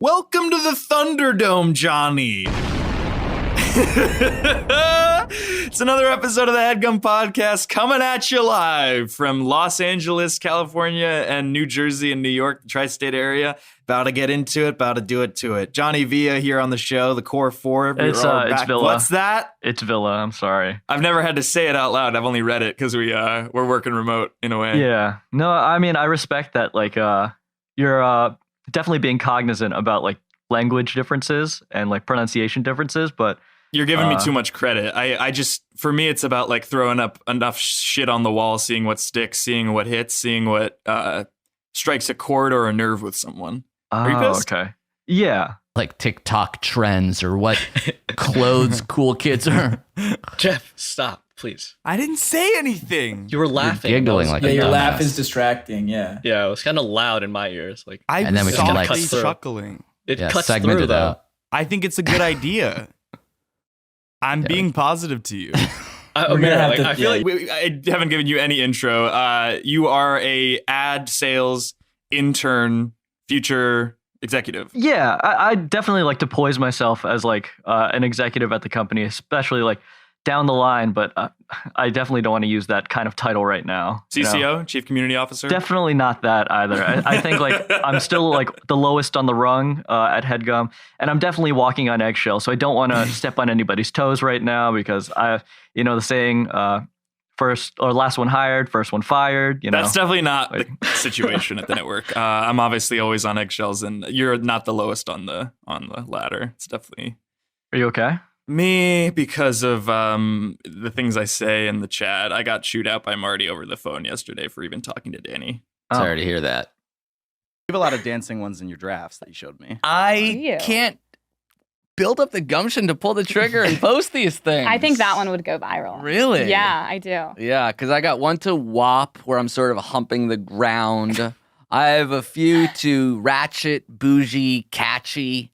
Welcome to the Thunderdome, Johnny. It's another episode of the Headgum Podcast coming at you live from Los Angeles, California, and New Jersey and New York, the tri-state area. About to get into it, about to do it to it. Johnny Villa here on the show, the Core Four. It's Villa. What's that? It's Villa. I'm sorry. I've never had to say it out loud. I've only read it because we're working remote in a way. Yeah. No, I mean, I respect that. Like, you're definitely being cognizant about like language differences and like pronunciation differences, but you're giving me too much credit. I just, for me, it's about like throwing up enough shit on the wall, seeing what sticks, seeing what hits, seeing what strikes a chord or a nerve with someone. Are you pissed? Okay. Yeah. Like TikTok trends or what clothes cool kids are. Jeff, stop, please. I didn't say anything. You were laughing. You're giggling like yeah, a your dumbass. laugh is distracting. Yeah. Yeah, it was kind of loud in my ears. Like And then we can, like, softly chuckling. it Yeah, cuts segment through it though. out. I think it's a good idea. I'm being positive to you. I feel like I haven't given you any intro. You are a ad sales intern, future executive. Yeah. I definitely like to poise myself as like an executive at the company, especially like down the line, but I definitely don't want to use that kind of title right now. CCO, you know? Chief Community Officer? Definitely not that either. I think like I'm still like the lowest on the rung at Headgum, and I'm definitely walking on eggshells. So I don't want to step on anybody's toes right now because the saying, first or last one hired, first one fired. That's definitely not the situation at the network. I'm obviously always on eggshells, and you're not the lowest on the ladder. It's definitely. Are you okay? Me, because of the things I say in the chat. I got chewed out by Marty over the phone yesterday for even talking to Danny. Sorry to hear that. You have a lot of dancing ones in your drafts that you showed me. I can't build up the gumption to pull the trigger and post these things. I think that one would go viral. Really? Yeah, I do. Yeah, because I got one to WAP where I'm sort of humping the ground. I have a few to ratchet, bougie, catchy,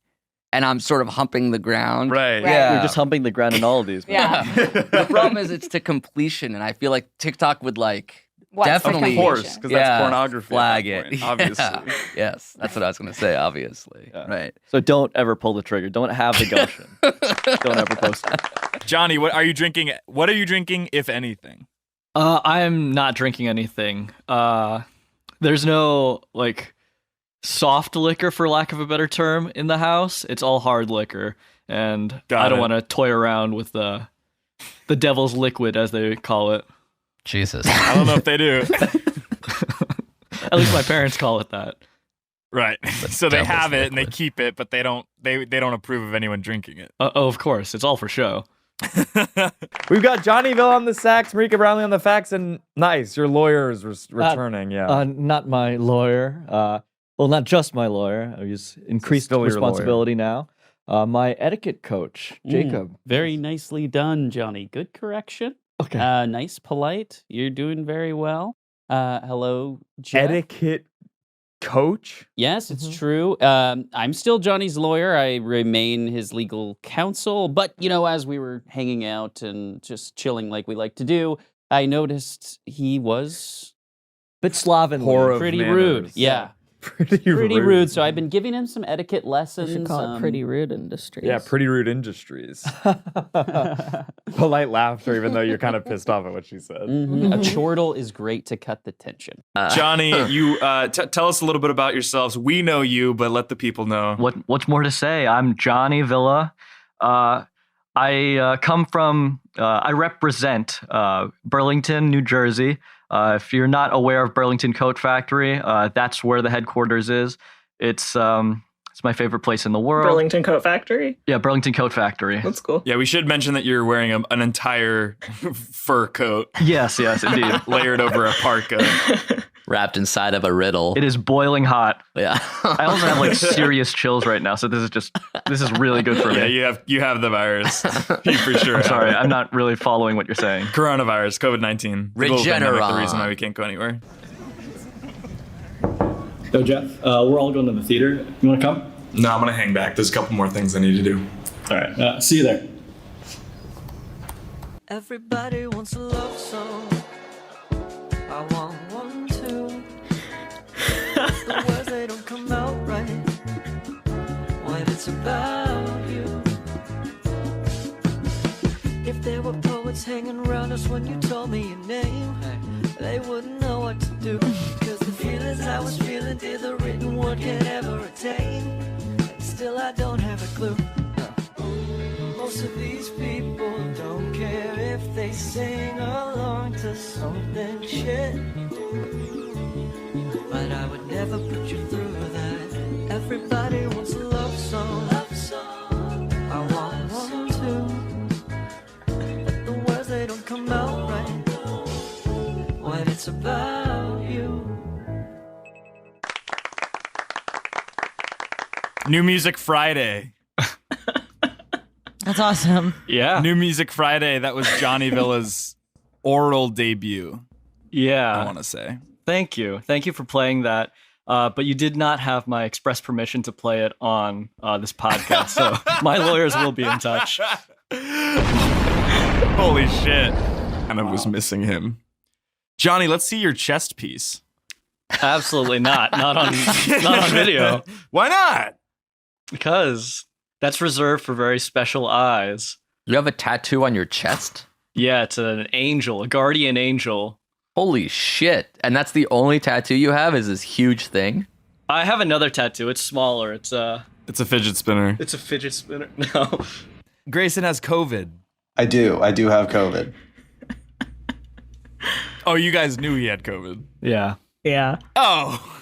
and I'm sort of humping the ground. Right. Yeah. You're just humping the ground in all of these. Yeah. The problem is it's to completion, and I feel like TikTok would like What's definitely, the Of course, because that's pornography. flag at that it. point, obviously. Yeah. Yes, that's what I was going to say. Obviously, right. So don't ever pull the trigger. Don't have the gumption. Don't ever post it. Johnny, what are you drinking? What are you drinking, if anything? I am not drinking anything. There's no like soft liquor, for lack of a better term, in the house. It's all hard liquor, and I don't want to toy around with the devil's liquid, as they call it. Jesus. I don't know if they do. At least my parents call it that. Right. So they devil's have it and they liquid. keep it, but they don't approve of anyone drinking it. Oh, of course, it's all for show. We've got Johnny Villa on the sax, Marika Brownlee on the fax, and nice, your lawyer is returning. Not my lawyer. Well, not just my lawyer. He's increased Still your responsibility now. My etiquette coach, Jacob. Very nicely done, Johnny. Good correction. Okay. Nice, polite. You're doing very well. Hello, Jeff. Etiquette coach? Yes, it's true. I'm still Johnny's lawyer. I remain his legal counsel. But, as we were hanging out and just chilling like we like to do, I noticed he was Bit slovenly. Poor of pretty manners. rude. Yeah. Pretty rude. So I've been giving him some etiquette lessons. You should call it Pretty Rude Industries. Yeah, Pretty Rude Industries. Polite laughter, even though you're kind of pissed off at what she said. A chortle is great to cut the tension. Johnny, you tell us a little bit about yourselves. We know you, but let the people know. What's more to say? I'm Johnny Villa. I come from. I represent Burlington, New Jersey. If you're not aware of Burlington Coat Factory, that's where the headquarters is. It's my favorite place in the world. Burlington Coat Factory? Yeah, Burlington Coat Factory. That's cool. Yeah, we should mention that you're wearing an entire fur coat. Yes, indeed. Layered over a parka. Wrapped inside of a riddle. It is boiling hot. Yeah. I also have like serious chills right now, so this is really good for me. Yeah, you have the virus. You for sure. I'm sorry, I'm not really following what you're saying. Coronavirus, COVID-19. Regeneron. The reason why we can't go anywhere. So, Jeff, we're all going to the theater. You want to come? No, I'm gonna hang back. There's a couple more things I need to do. All right. See you there. Everybody wants a love song. I want one too. The words they don't come out right. it's about you. If there were poets hanging around us when you told me your name, they wouldn't know what to do. Cause the feelings I was feeling did the written word can ever attain. And still I don't have a clue. Most of these people don't care if they sing along to something shit. But I would never put you through that. Everybody wants a love song. I want one too. But the words, they don't come out right when it's about you. New Music Friday. That's awesome. Yeah. New Music Friday. That was Johnny Villa's oral debut. Yeah. I want to say. Thank you. Thank you for playing that. But you did not have my express permission to play it on this podcast. So my lawyers will be in touch. Holy shit. Kind of was missing him. Johnny, let's see your chest piece. Absolutely not. Not on video. Why not? Because that's reserved for very special eyes. You have a tattoo on your chest? Yeah, it's an angel, a guardian angel. Holy shit. And that's the only tattoo you have is this huge thing? I have another tattoo. It's smaller. It's a fidget spinner. It's a fidget spinner. No. Grayson has COVID. I do have COVID. Oh, you guys knew he had COVID. Yeah. Yeah. Oh.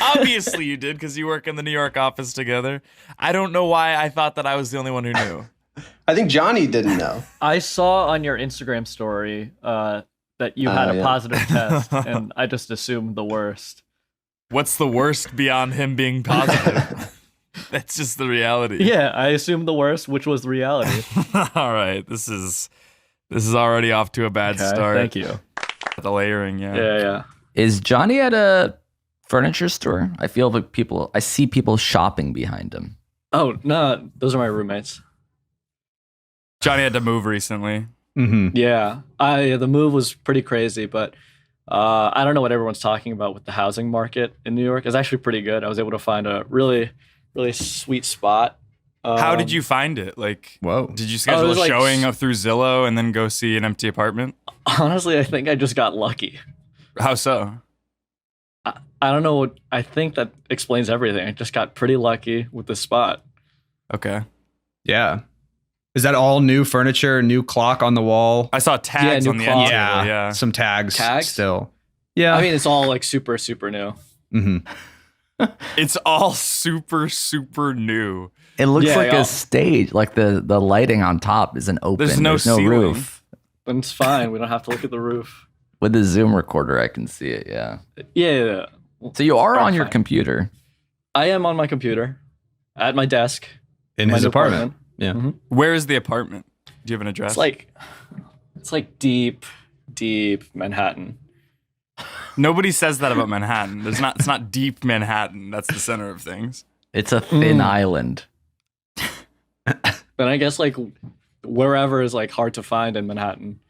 Obviously you did, because you work in the New York office together. I don't know why I thought that I was the only one who knew. I think Johnny didn't know. I saw on your Instagram story that you had a positive test, and I just assumed the worst. What's the worst beyond him being positive? That's just the reality. Yeah, I assumed the worst, which was the reality. All right, this is already off to a bad start. Thank you. The layering, yeah. Yeah. Is Johnny at a furniture store? I feel like I see people shopping behind him. Oh, no, those are my roommates. Johnny had to move recently. Mm-hmm. Yeah, the move was pretty crazy, but I don't know what everyone's talking about with the housing market in New York. It's actually pretty good. I was able to find a really, really sweet spot. How did you find it? Like, whoa, did you schedule a showing up through Zillow and then go see an empty apartment? Honestly, I think I just got lucky. How so? I don't know. I think that explains everything. I just got pretty lucky with the spot. Okay. Yeah. Is that all new furniture, new clock on the wall? I saw tags on the end table. Yeah. Some tags still. Yeah. I mean, it's all like super, super new. Mm-hmm. It's all super, super new. It looks like a stage, like the lighting on top isn't open. There's no roof. But it's fine. We don't have to look at the roof. With the Zoom recorder, I can see it, yeah. Yeah. So you are on your computer. I am on my computer at my desk. In his apartment. Yeah. Mm-hmm. Where is the apartment? Do you have an address? It's like deep Manhattan. Nobody says that about Manhattan. It's not deep Manhattan. That's the center of things. It's a thin island. Then I guess like wherever is like hard to find in Manhattan.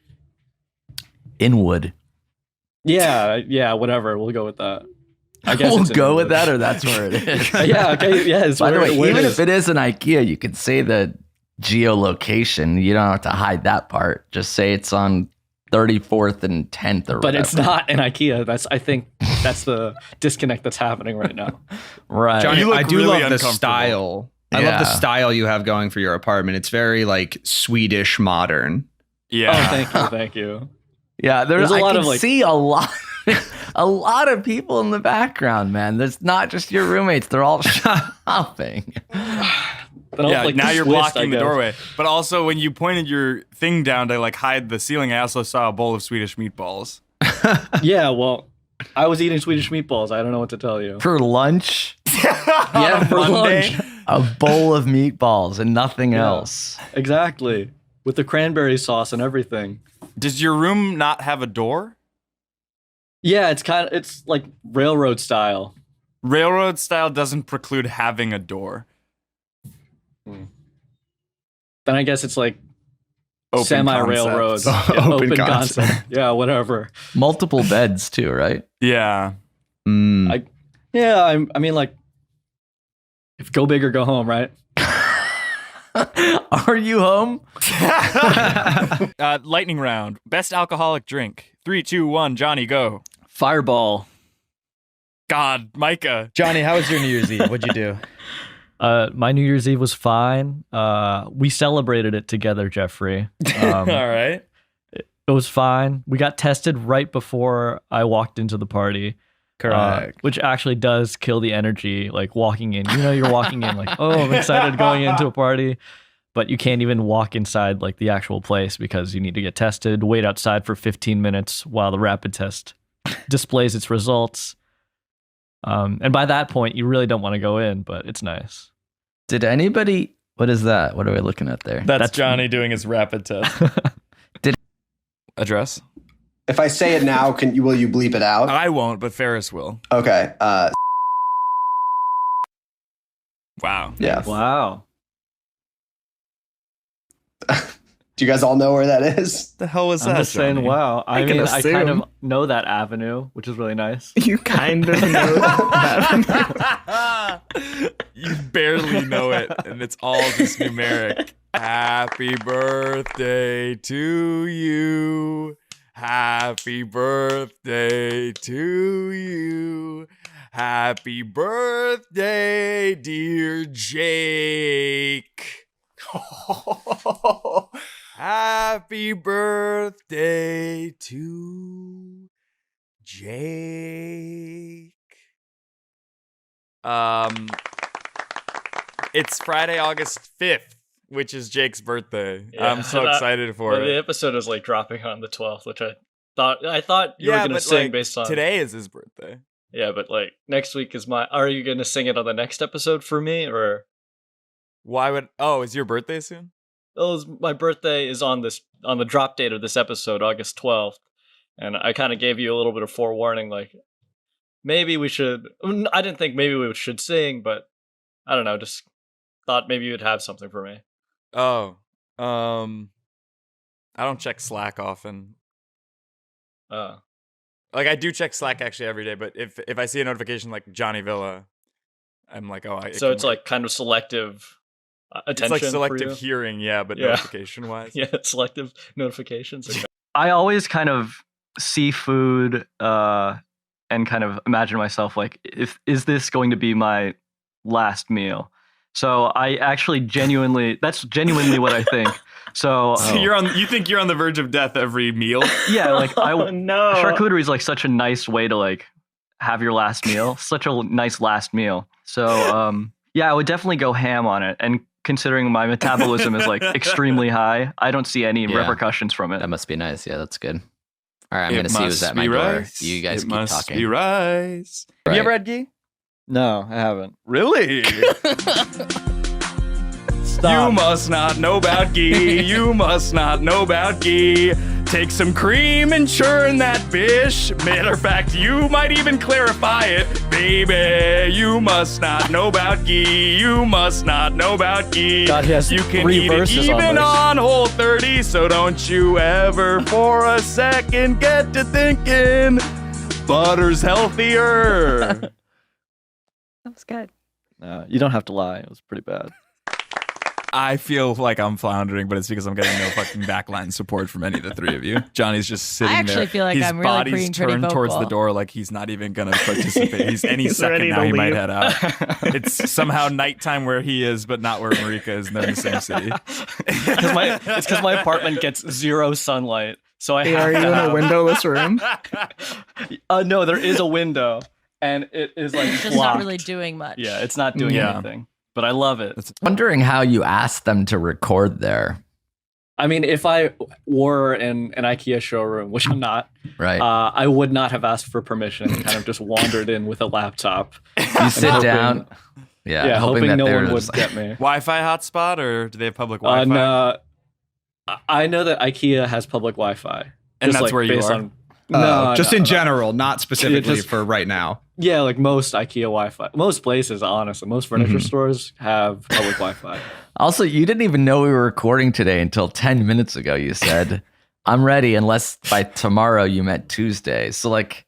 Inwood. Yeah, whatever. We'll go with that. I guess we'll go with that, or that's where it is. Yeah, okay, yeah. By the way, even if it is an IKEA, you can say the geolocation. You don't have to hide that part. Just say it's on 34th and 10th or whatever. But it's not an IKEA. I think that's the disconnect that's happening right now. Right. Johnny, I do really love the style. I love the style you have going for your apartment. It's very like Swedish modern. Yeah. Oh, thank you. Yeah, there's a lot of see a lot of people in the background, man. There's not just your roommates. They're all shopping. Yeah, now you're blocking the doorway. But also when you pointed your thing down to like hide the ceiling, I also saw a bowl of Swedish meatballs. Yeah, well, I was eating Swedish meatballs. I don't know what to tell you. For lunch? Yeah, for lunch. A bowl of meatballs and nothing else. Exactly. With the cranberry sauce and everything. Does your room not have a door? Yeah, it's like railroad style. Railroad style doesn't preclude having a door. Then I guess it's like Open semi-railroad. concept. Yeah, Open concept. Yeah, whatever. Multiple beds too, right? Yeah. I mean, like, Go big or go home, right? Are you home? Lightning round. Best alcoholic drink. 3, 2, 1. Johnny, go. Fireball. God, Micah. Johnny, how was your New Year's Eve? What'd you do? My New Year's Eve was fine. We celebrated it together, Jeffrey. All right. It was fine. We got tested right before I walked into the party. Correct. Which actually does kill the energy, like walking in. You know, you're walking in like, oh, I'm excited going into a party. But you can't even walk inside like the actual place because you need to get tested, wait outside for 15 minutes while the rapid test displays its results. And by that point, you really don't want to go in, but it's nice. Did anybody... What is that? What are we looking at there? That's Johnny doing his rapid test. Address? If I say it now, will you bleep it out? I won't, but Ferris will. Okay. Wow. Yeah. Wow. Do you guys all know where that is? The hell was I'm that? just saying, Johnny? wow. I can mean, I kind assume. of know that avenue, which is really nice. You kind of know that. You barely know it, and it's all just numeric. Happy birthday to you. Happy birthday to you. Happy birthday, dear Jake. Happy birthday to Jake. It's Friday, August 5th, which is Jake's birthday. Yeah, I'm so excited for it. The episode is like dropping on the 12th, which I thought you were going to sing based on today is his birthday. Yeah, but like next week is are you going to sing it on the next episode for me or Why would is your birthday soon? My birthday is on the drop date of this episode, August 12th, and I kind of gave you a little bit of forewarning, like maybe we should. I didn't think maybe we should sing, but I don't know. Just thought maybe you'd have something for me. Oh, I don't check Slack often. Like I do check Slack actually every day, but if I see a notification like Johnny Villa, I'm like, so it's like kind of selective. Attention. It's like selective hearing, yeah, but notification wise. Yeah, selective notifications. Okay. I always kind of see food and kind of imagine myself like, is this going to be my last meal? So I actually that's genuinely what I think. So you think you're on the verge of death every meal? Yeah, like no. Charcuterie is like such a nice way to like have your last meal. Such a nice last meal. So yeah, I would definitely go ham on it. And considering my metabolism is like extremely high, I don't see any repercussions from it. That must be nice. Yeah, that's good. All right, I'm going to see who's at my door. You guys keep talking. Be rice. Have you ever had ghee? No, I haven't. Really? Stop. You must not know about ghee. You must not know about ghee. Take some cream and churn that bish. Matter of fact, you might even clarify it. Baby, you must not know about ghee. You must not know about ghee. God, he has you can 3 eat it verses even on on Whole30, so don't you ever for a second get to thinking butter's healthier. That was good. You don't have to lie. It was pretty bad. I feel like I'm floundering, but it's because I'm getting no fucking backline support from any of the three of you. Johnny's just sitting there. I actually feel like his I'm really body's being pretty turned towards the vocal. door like he's not even going to participate. He's any second now he might head out. It's somehow nighttime where he is, but not where Marika is, and they're in the same city. It's because my apartment gets 0 sunlight. So I have Are you to in have... a windowless room? No, there is a window, and it is like It's just blocked. not really doing much. Yeah, it's not doing anything, but I love it. Wondering how you asked them to record there. I mean, if I were in an IKEA showroom, which I'm not, Right. I would not have asked for permission and kind of just wandered in with a laptop. You sit down. Yeah, hoping that no they one were would just get me. Wi-Fi hotspot, or do they have public Wi-Fi? No, I know that IKEA has public Wi-Fi. And just that's where you based are? on- No, just no, in no. general, not specifically just- for right now. Yeah, like most IKEA Wi-Fi. Most places, honestly. Most furniture stores have public Wi-Fi. Also, you didn't even know we were recording today until 10 minutes ago. You said, I'm ready unless by tomorrow you meant Tuesday. So like,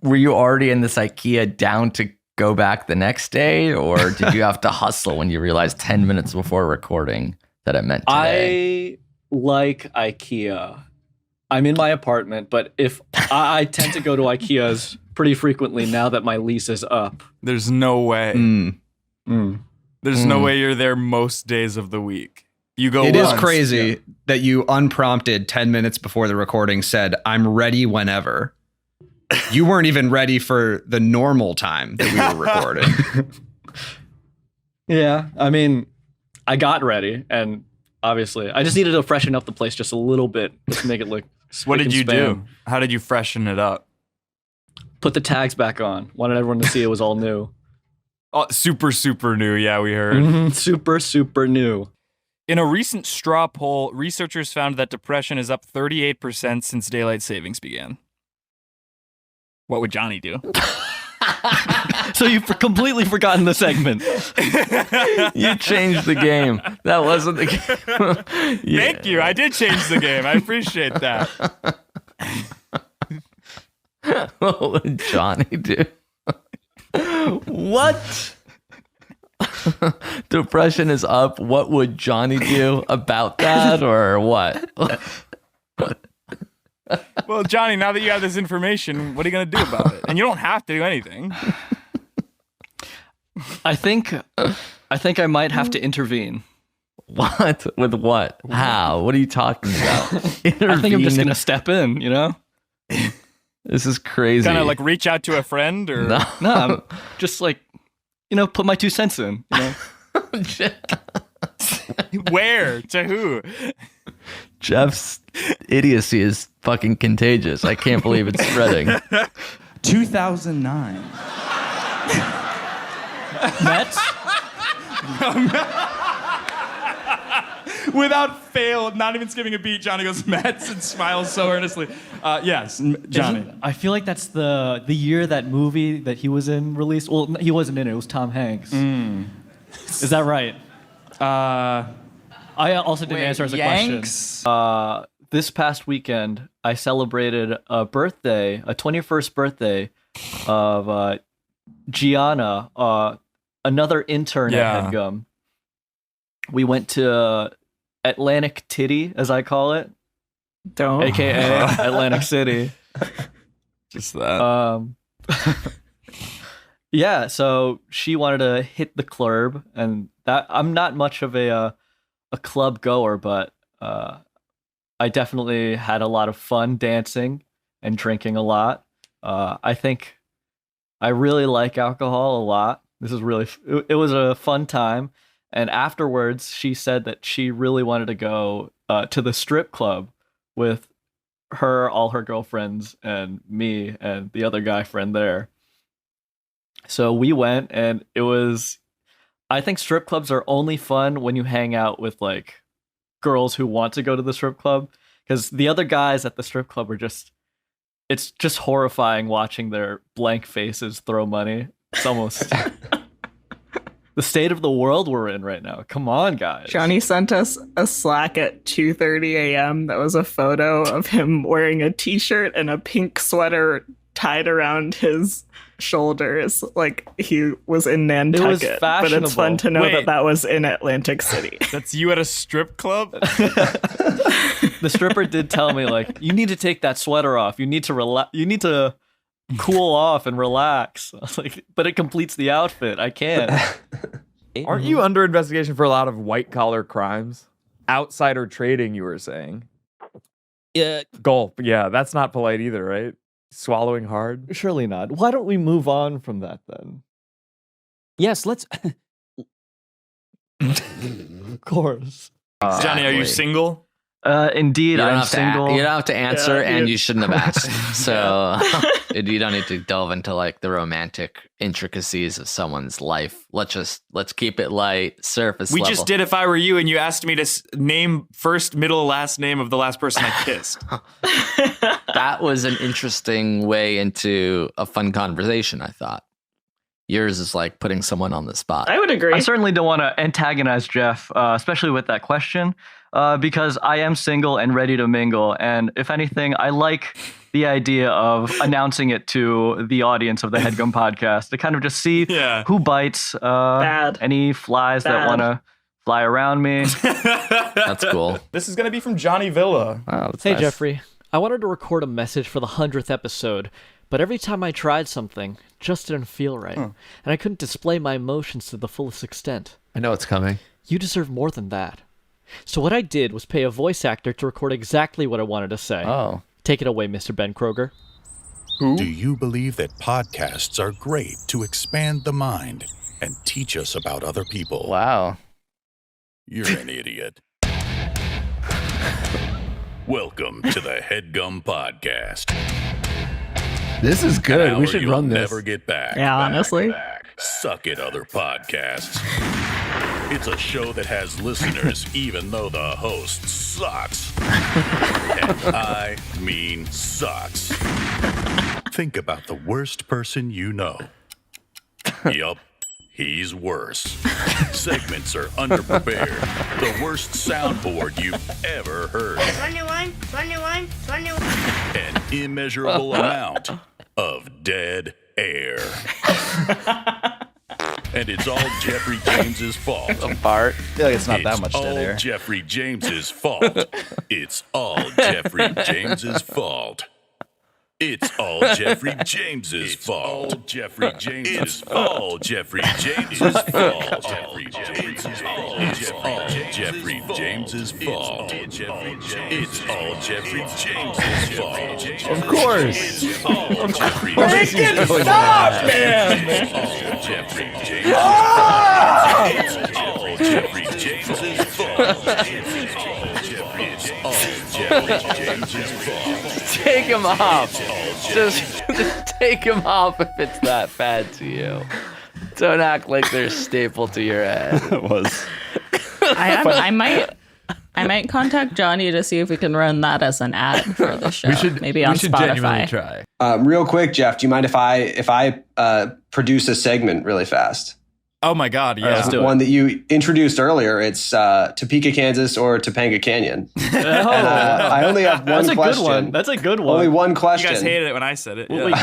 were you already in this IKEA down to go back the next day, or did you have to hustle when you realized 10 minutes before recording that it meant today? I like IKEA. I'm in my apartment, but if I tend to go to IKEA's pretty frequently now that my lease is up. There's no way. There's no way you're there most days of the week. You go. It is once. crazy that you unprompted 10 minutes before the recording said, "I'm ready whenever." You weren't even ready for the normal time that we were recording. Yeah, I mean, I got ready, and obviously, I just needed to freshen up the place just a little bit to make it look. What did you spam. do? How did you freshen it up? Put the tags back on. Wanted everyone to see it was all new. Oh, super, super new. Yeah, we heard. Super, super new. In a recent straw poll, researchers found that depression is up 38% since daylight savings began. What would Johnny do? So you've completely forgotten the segment. You changed the game. That wasn't the game. Thank you. I did change the game. I appreciate that. What would Johnny do? What? Depression is up. What would Johnny do about that, or what? Well, Johnny, now that you have this information, what are you going to do about it? And you don't have to do anything. I think I might have to intervene. What? With what? How? What are you talking about? I think I'm just going to step in, you know? This is crazy. Kind of like reach out to a friend or... No, I'm just like, put my 2 cents in, Where? To who? Geoff's idiocy is fucking contagious. I can't believe it's spreading. 2009. Mets? Without fail, not even skipping a beat, Johnny goes Mets and smiles so earnestly. Yes, Johnny. I feel like that's the year that movie that he was in released. Well, he wasn't in it. It was Tom Hanks. Is that right? I also didn't answer as a question. This past weekend, I celebrated a 21st birthday of Gianna, another intern at Headgum. We went to Atlantic Titty, as I call it. AKA Atlantic City. Just that. Yeah, so she wanted to hit the club, and that I'm not much of a club goer, but I definitely had a lot of fun dancing and drinking a lot. I think I really like alcohol a lot. This is really it was a fun time, and afterwards she said that she really wanted to go to the strip club with all her girlfriends, and me and the other guy friend there. So we went, and it was, I think strip clubs are only fun when you hang out with like girls who want to go to the strip club, because the other guys at the strip club are it's just horrifying watching their blank faces throw money. It's almost the state of the world we're in right now. Come on, guys. Johnny sent us a Slack at 2:30 a.m. that was a photo of him wearing a t-shirt and a pink sweater tied around his shoulders like he was in Nantucket. It was but fashionable. it's fun to know Wait. that was in Atlantic City. That's you at a strip club? The stripper did tell me, like, you need to take that sweater off. You need to relax. You need to cool off and relax. I was like, but it completes the outfit. I can't. Aren't you under investigation for a lot of white collar crimes? Outsider trading, you were saying. Yeah. Gulp. Yeah, that's not polite either, right? Swallowing hard. Surely not. Why don't we move on from that then? Yes, let's. Of course. Johnny, are you single? Indeed, I'm single. You don't have to answer, Yeah, and you shouldn't have asked. So you don't need to delve into like the romantic intricacies of someone's life. Let's keep it light, surface We level. just did If I Were You, and you asked me to name first, middle, last name of the last person I kissed. That was an interesting way into a fun conversation, I thought. Yours is like putting someone on the spot. I would agree. I certainly don't want to antagonize Geoff, especially with that question, because I am single and ready to mingle. And if anything, I like the idea of announcing it to the audience of the Headgum podcast to kind of just see who bites, any flies that want to fly around me. That's cool. This is going to be from Johnny Villa. Wow, hey, Jeffrey. I wanted to record a message for the 100th episode, but every time I tried something, it just didn't feel right, and I couldn't display my emotions to the fullest extent. I know it's coming. You deserve more than that. So what I did was pay a voice actor to record exactly what I wanted to say. Oh. Take it away, Mr. Ben Kroger. Who? Do you believe that podcasts are great to expand the mind and teach us about other people? Wow. You're an idiot. Welcome to the Headgum Podcast. This is good. We should run this. Never get back. Yeah, honestly. Suck it, other podcasts. It's a show that has listeners even though the host sucks. And I mean sucks. Think about the worst person you know. Yup, he's worse. Segments are underprepared. The worst soundboard you've ever heard. 21. An immeasurable amount of dead air. And it's all Jeffrey James's fault. Bart. I feel like it's not that much dead air. It's all Jeffrey James's fault. It's all Jeffrey James's fault. It's all Jeffrey James's fault. It's all Jeffrey James's fault. Jeffrey James's fault. Jeffrey James's fault. It's all Jeffrey James's fault. It's all Jeffrey James's fault. Of course. It's all Jeffrey Make it stop, man. It's all Jeffrey James's fault. It's all Jeffrey James's fault. It's all Jeffrey James's fault. Take him off. Just take him off if it's that bad to you. Don't act like they're stapled to your head. It was. I might contact Johnny to see if we can run that as an ad for the show. Maybe on Spotify. Genuinely try. Real quick, Jeff, do you mind if I produce a segment really fast? Oh my God, yeah. One that you introduced earlier. It's Topeka, Kansas, or Topanga Canyon. And, I only have one question. That's a good one. Only one question. You guys hated it when I said it. Wait,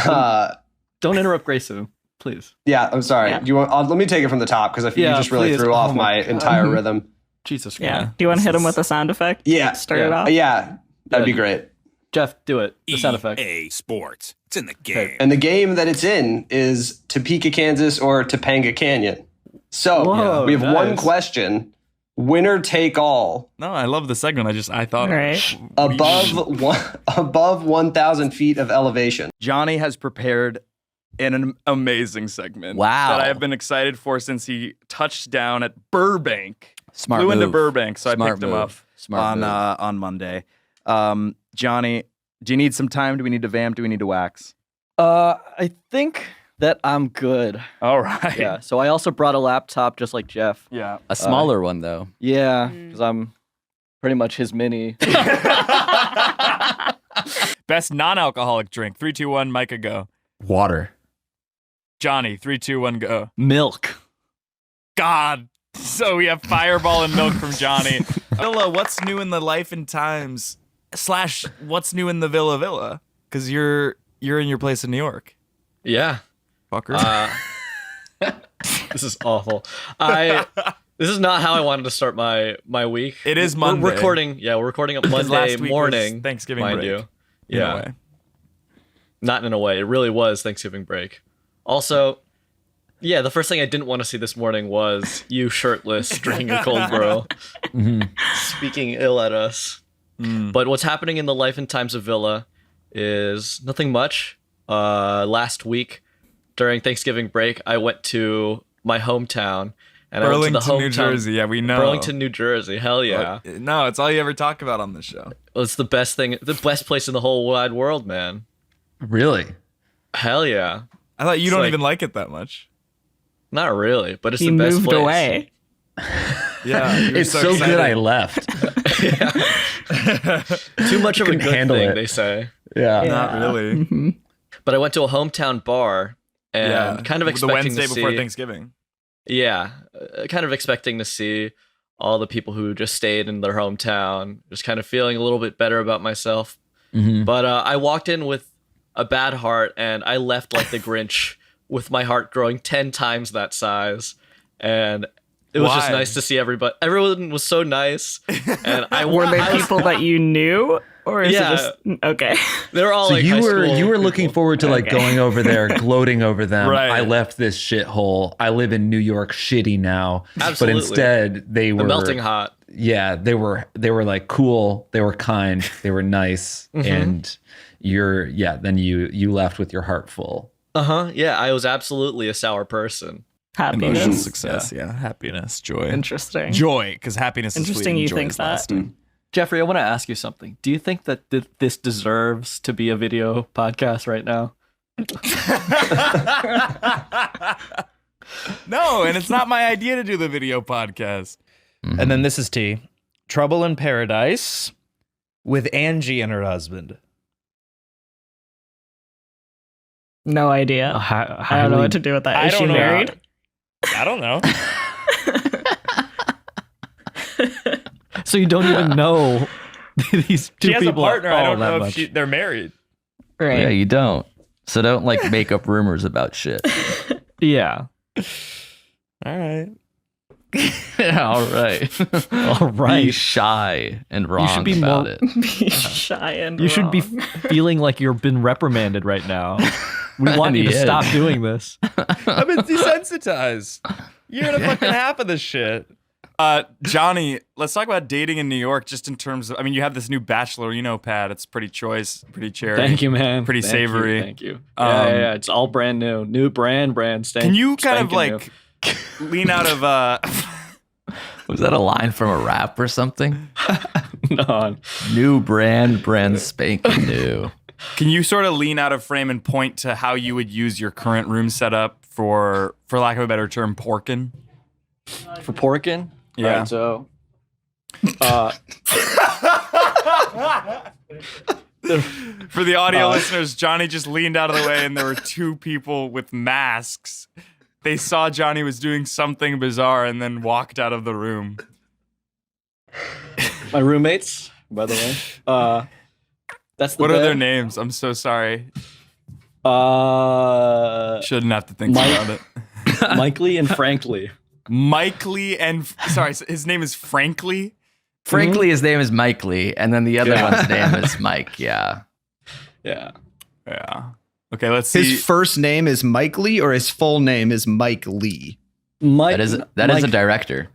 don't interrupt Grayson, please. Yeah, I'm sorry. Do you want? let me take it from the top because you just really threw off my entire rhythm. Jesus Christ. Yeah. Do you want to hit him with a sound effect? Yeah. Start it off? Yeah, that'd be great. Jeff, do it. The sound effect. EA Sports. It's in the game. And the game that it's in is Topeka, Kansas, or Topanga Canyon. So we have one question. Winner take all. No, I love the segment. I thought above 1,000 feet of elevation. Johnny has prepared an amazing segment. Wow. That I have been excited for since he touched down at Burbank. Smart Flew into move. Burbank, so Smart I picked him move. up Smart move. on Monday. Johnny, do you need some time? Do we need to vamp? Do we need to wax? I think that I'm good. All right. Yeah. So I also brought a laptop just like Jeff. Yeah. A smaller one, though. Yeah, because I'm pretty much his mini. Best non-alcoholic drink. 3, 2, 1, Micah, go. Water. Johnny, 3, 2, 1, go. Milk. God. So we have Fireball and milk from Johnny. Villa, what's new in the life and times / what's new in the Villa? Because you're in your place in New York. Yeah. Fucker. This is awful. This is not how I wanted to start my week. It is Monday. We're recording up Monday last week morning. was Thanksgiving mind break. you. In a way. Not in a way. It really was Thanksgiving break. Also, yeah, the first thing I didn't want to see this morning was you shirtless drinking a cold brew, speaking ill at us. But what's happening in the life and times of Villa is nothing much. Last week during Thanksgiving break, I went to my hometown. And Burlington, I went to the New Jersey. Yeah, we know. Burlington, New Jersey. Hell yeah. No, it's all you ever talk about on this show. Well, it's the best thing, the best place in the whole wide world, man. Really? Hell yeah. I thought you don't even like it that much. Not really, but it's He the best moved place. away. Yeah, It's so good I left. Too much of a Couldn't good handle thing, it. they say. Yeah. Not really. Mm-hmm. But I went to a hometown bar and kind of expecting the Wednesday to before see, Thanksgiving. Yeah, kind of expecting to see all the people who just stayed in their hometown, just kind of feeling a little bit better about myself. But I walked in with a bad heart, and I left like the Grinch with my heart growing 10 times that size. And it was just nice to see everybody. Everyone was so nice. And were there people that you knew? Or is it just okay? They're all so like you were people. looking forward to like going over there, gloating over them. Right. I left this shithole. I live in New York, shitty now. Absolutely. But instead, they were melting hot. Yeah, they were like cool. They were kind. They were nice. And then you left with your heart full. Yeah, I was absolutely a sour person. Happiness. Emotional success. Yeah. Happiness. Joy. Interesting. Joy, because happiness is Interesting fleeting, you joy think is that. lasting. Jeffrey, I want to ask you something. Do you think that this deserves to be a video podcast right now? No, and it's not my idea to do the video podcast. And then this is T. Trouble in Paradise with Angie and her husband. No idea. I don't know what to do with that. Is she married? I don't know. So you don't even know these two She has a people partner. I don't that know much. if they're married. Right. Yeah, you don't. So don't like make up rumors about shit. Yeah. All right. All right. All right. Be shy and wrong should be about more- it. Be shy and You should be wrong. feeling like you've been reprimanded right now. We want you to He is. stop doing this. I've been desensitized. Year and a fucking half of this shit. Johnny, let's talk about dating in New York just in terms of, I mean, you have this new Bachelorino pad. It's pretty choice, pretty cherry. Thank you, man. Pretty Thank you, savory. Thank you. Yeah. It's all brand new. New brand. Can you kind of like lean out of Was that a line from a rap or something? No. New brand spanking new. Can you sort of lean out of frame and point to how you would use your current room setup for lack of a better term, porkin'? For porkin'? Yeah. Right, so For the audio listeners, Johnny just leaned out of the way and there were two people with masks. They saw Johnny was doing something bizarre and then walked out of the room. my roommates, by the way. That's the What bed. are their names? I'm so sorry. Shouldn't have to think Mike- about it. Mike Lee and Frank Lee. Mike Lee and sorry, his name is Frank Lee. Frankly, his name is Mike Lee, and then the other Yeah. one's name is Mike. Yeah. Yeah. Okay, let's see. His first name is Mike Lee, or his full name is Mike Lee? Mike. That is a director.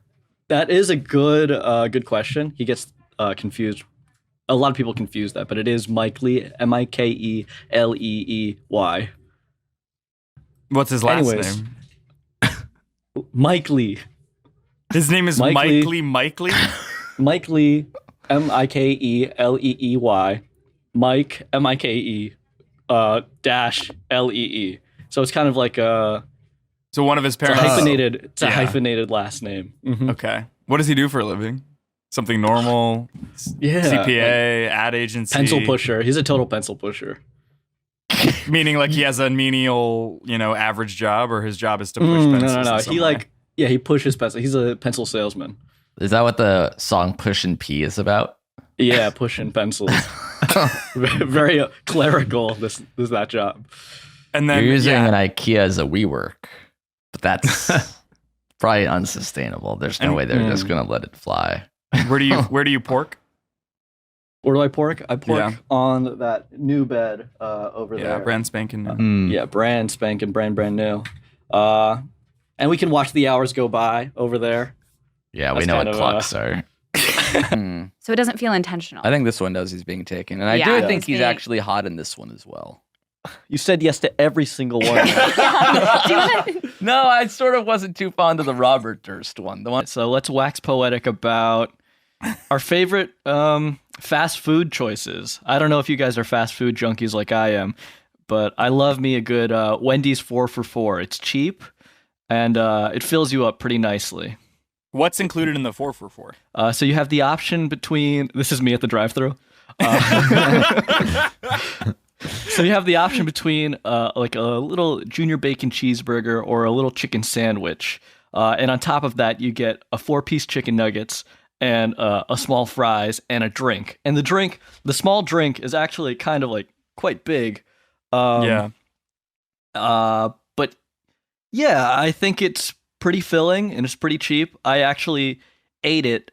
That is a good question. He gets confused. A lot of people confuse that, but it is Mike Lee, Mikeleey. What's his last Anyways. name? Mike Lee. His name is Mike Mike Lee. Lee. Mike Lee. Mike Lee, Mikeleey. Mike, Mike, dash Lee. So it's kind of like a. So one of his It's a parents. hyphenated. It's a Yeah. hyphenated last name. Mhm. Okay. What does he do for a living? Something normal? Yeah. CPA, ad agency. Pencil pusher. He's a total pencil pusher. Meaning like he has a menial, average job, or his job is to push pencils. No. in some He way? he pushes pencil. He's a pencil salesman. Is that what the song Push and P is about? Yeah, pushing pencils. Very clerical. This that job. And then You're using an IKEA as a WeWork, but that's probably unsustainable. There's no way they're just gonna let it fly. Where do you pork? Where do I pork? I pork Yeah. on that new bed over there. Yeah, brand spanking new. Yeah, brand spanking, brand new. And we can watch the hours go by over there. Yeah, we That's know what kind of, clocks are. So it doesn't feel intentional. I think this one knows he's being taken, and I Yeah, do think he's he's being- actually hot in this one as well. You said yes to every single one. No, I sort of wasn't too fond of the Robert Durst one. The one. So let's wax poetic about our favorite fast food choices. I don't know if you guys are fast food junkies like I am, but I love me a good Wendy's 4 for $4. It's cheap and it fills you up pretty nicely. What's included in the 4 for $4? So you have the option between. This is me at the drive-thru. So you have the option between like a little junior bacon cheeseburger or a little chicken sandwich. And on top of that, you get a 4-piece chicken nuggets and a small fries and a drink. And the small drink is actually kind of like quite big. But yeah, I think it's pretty filling and it's pretty cheap. I actually ate it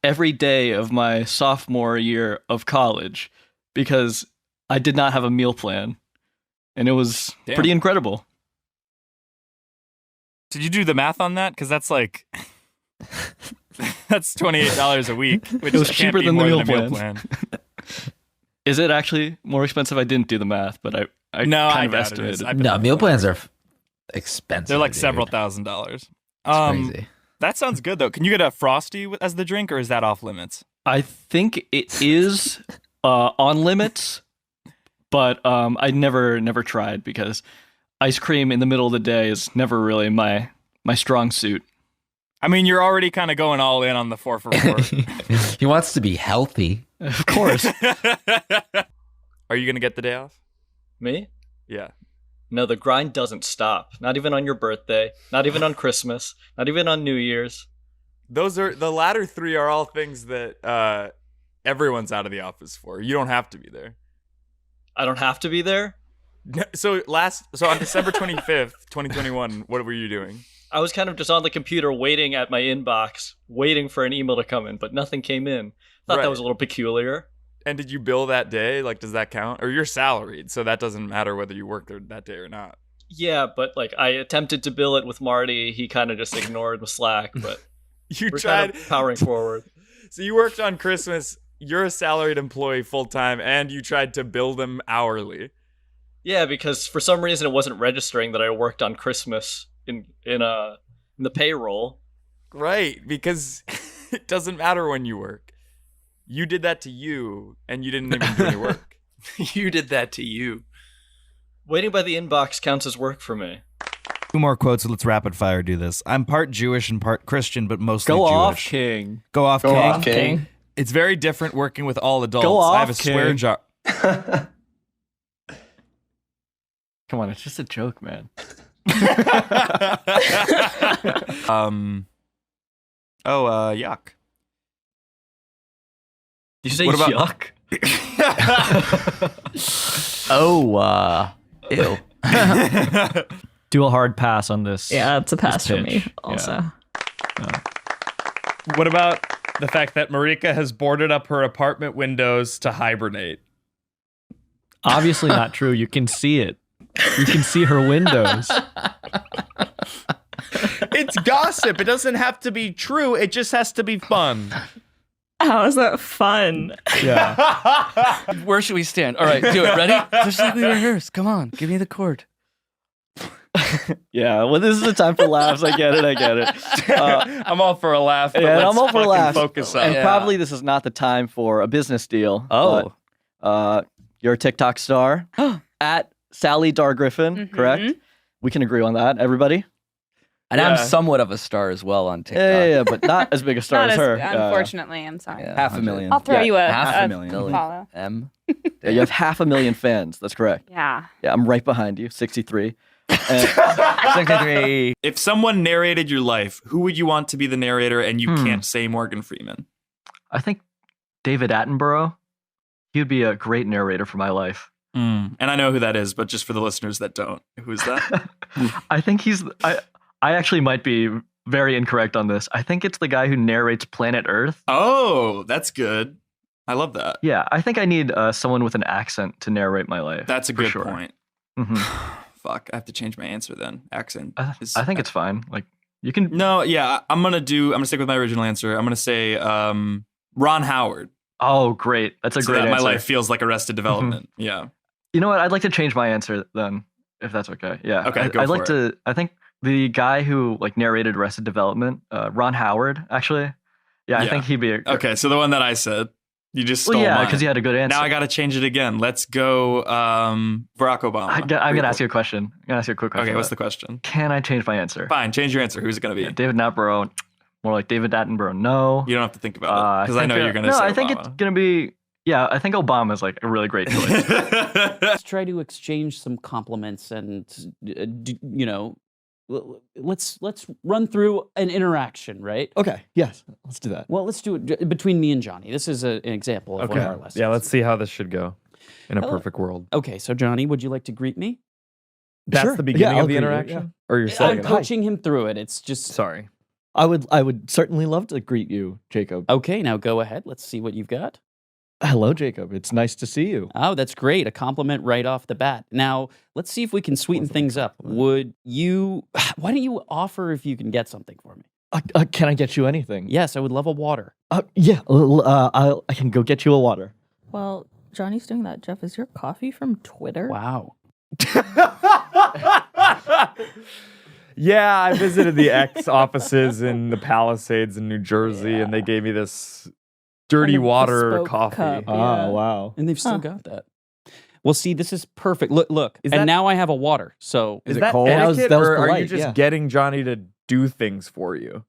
every day of my sophomore year of college because I did not have a meal plan, and it was pretty incredible. Did you do the math on that? Because that's like that's $28 a week, which It was can't cheaper be than the more meal a plan. Is it actually more expensive? I didn't do the math, but I No, I kind of doubt it estimated. is. I No, meal plans are expensive. They're like dude. several $1,000s. crazy. That sounds good though. Can you get a Frosty as the drink, or is that off limits? I think it is on limits, but I never tried because ice cream in the middle of the day is never really my strong suit. I mean, you're already kind of going all in on the 4 for 4. He wants to be healthy. Of course. Are you gonna get the day off? Me? Yeah. No, the grind doesn't stop. Not even on your birthday. Not even on Christmas. Not even on New Year's. Those are the latter 3 are all things that everyone's out of the office for. You don't have to be there. I don't have to be there? So on December 25th, 2021, what were you doing? I was kind of just on the computer waiting at my inbox, waiting for an email to come in, but nothing came in. Thought Right. that was a little peculiar. And did you bill that day? Like, does that count? Or you're salaried, so that doesn't matter whether you worked there that day or not. Yeah, but like I attempted to bill it with Marty. He kind of just ignored the Slack, but You we're tried kind of powering forward. So you worked on Christmas. You're a salaried employee full time, and you tried to bill them hourly. Yeah, because for some reason it wasn't registering that I worked on Christmas in the payroll. Right, because it doesn't matter when you work. You did that to you, and you didn't even do any work. You did that to you. Waiting by the inbox counts as work for me. 2 more quotes. Let's rapid fire do this. I'm part Jewish and part Christian, but mostly Go Jewish. off, King. Go off, Go King. off, King. It's very different working with all adults. Go I have a off, swear King. jar. Come on, it's just a joke, man. Yuck. Did you say What about- yuck? Ew. Do a hard pass on this. Yeah, it's a pass for me pitch. also. What about the fact that Marika has boarded up her apartment windows to hibernate? Obviously not true. You can see it. You can see her windows. It's gossip. It doesn't have to be true. It just has to be fun. How is that fun? Yeah. Where should we stand? All right, do it. Ready? Just like we rehearsed. Come on, give me the cord. Yeah, well, this is the time for laughs. I get it. I'm all for a laugh. But Yeah, let's I'm all for fucking laughs. Focus on And it. probably this is not the time for a business deal. Oh. but, you're a TikTok star at Sally Dar Griffin, correct? We can agree on that, everybody. And I'm somewhat of a star as well on TikTok. Yeah, but not as big a star Not as her. unfortunately, I'm sorry. Yeah, 500,000. I'll throw you a half a a million. follow. Yeah, you have 500,000 fans. That's correct. Yeah. Yeah, I'm right behind you, 63. 63. If someone narrated your life, who would you want to be the narrator? And you can't say Morgan Freeman. I think David Attenborough. He would be a great narrator for my life. And I know who that is, but just for the listeners that don't, who's that? I think he's. I actually might be very incorrect on this. I think it's the guy who narrates Planet Earth. Oh, that's good. I love that. Yeah, I think I need someone with an accent to narrate my life. That's a for good sure. point. Mhm. Fuck, I have to change my answer then. Accent. I think it's fine. Like you can. No, yeah, I'm gonna stick with my original answer. I'm gonna say Ron Howard. Oh, great. That's a So great that answer. my life feels like Arrested Development. Yeah. You know what? I'd like to change my answer then, if that's okay. Yeah. Okay, go I'd for like to. I think the guy who like narrated Arrested Development, Ron Howard, actually. Yeah, I think he'd be a. Okay, so the one that I said, you just stole Well, yeah, mine. because you had a good answer. Now I got to change it again. Let's go Barack Obama. I'm gonna ask you a question. I'm gonna ask you a quick question. Okay, what's the question? Can I change my answer? Fine, change your answer. Who's it going to be? David Attenborough. More like David Attenborough. No. You don't have to think about it because I know you're going to no, say I think Obama. it's gonna be. Yeah, I think Obama's like a really great choice. Let's try to exchange some compliments and, let's run through an interaction, right? Okay. Yes. Let's do that. Well, let's do it between me and Johnny. This is an example of one of our lessons. Yeah, let's see how this should go in a Hello. perfect world. Okay, so Johnny, would you like to greet me? That's Sure. the beginning Yeah, of the I'll greet you, interaction? Or you're saying I'm coaching him through it. It's just Sorry. I would certainly love to greet you, Jacob. Okay, now go ahead. Let's see what you've got. Hello, Jacob. It's nice to see you. Oh, that's great. A compliment right off the bat. Now, let's see if we can sweeten things up. Why don't you offer if you can get something for me? Can I get you anything? Yes, I would love a water. Yeah. I can go get you a water. Well, Johnny's doing that. Jeff, is your coffee from Twitter? Wow. Yeah, I visited the X offices in the Palisades in New Jersey, and they gave me this dirty water bespoke coffee. cup, yeah. Oh, wow. And they've still got that. Well, see, this is perfect. Look. Is And that- now I have a water. So Is it that cold? etiquette, That was or are you polite, just yeah. getting Johnny to do things for you?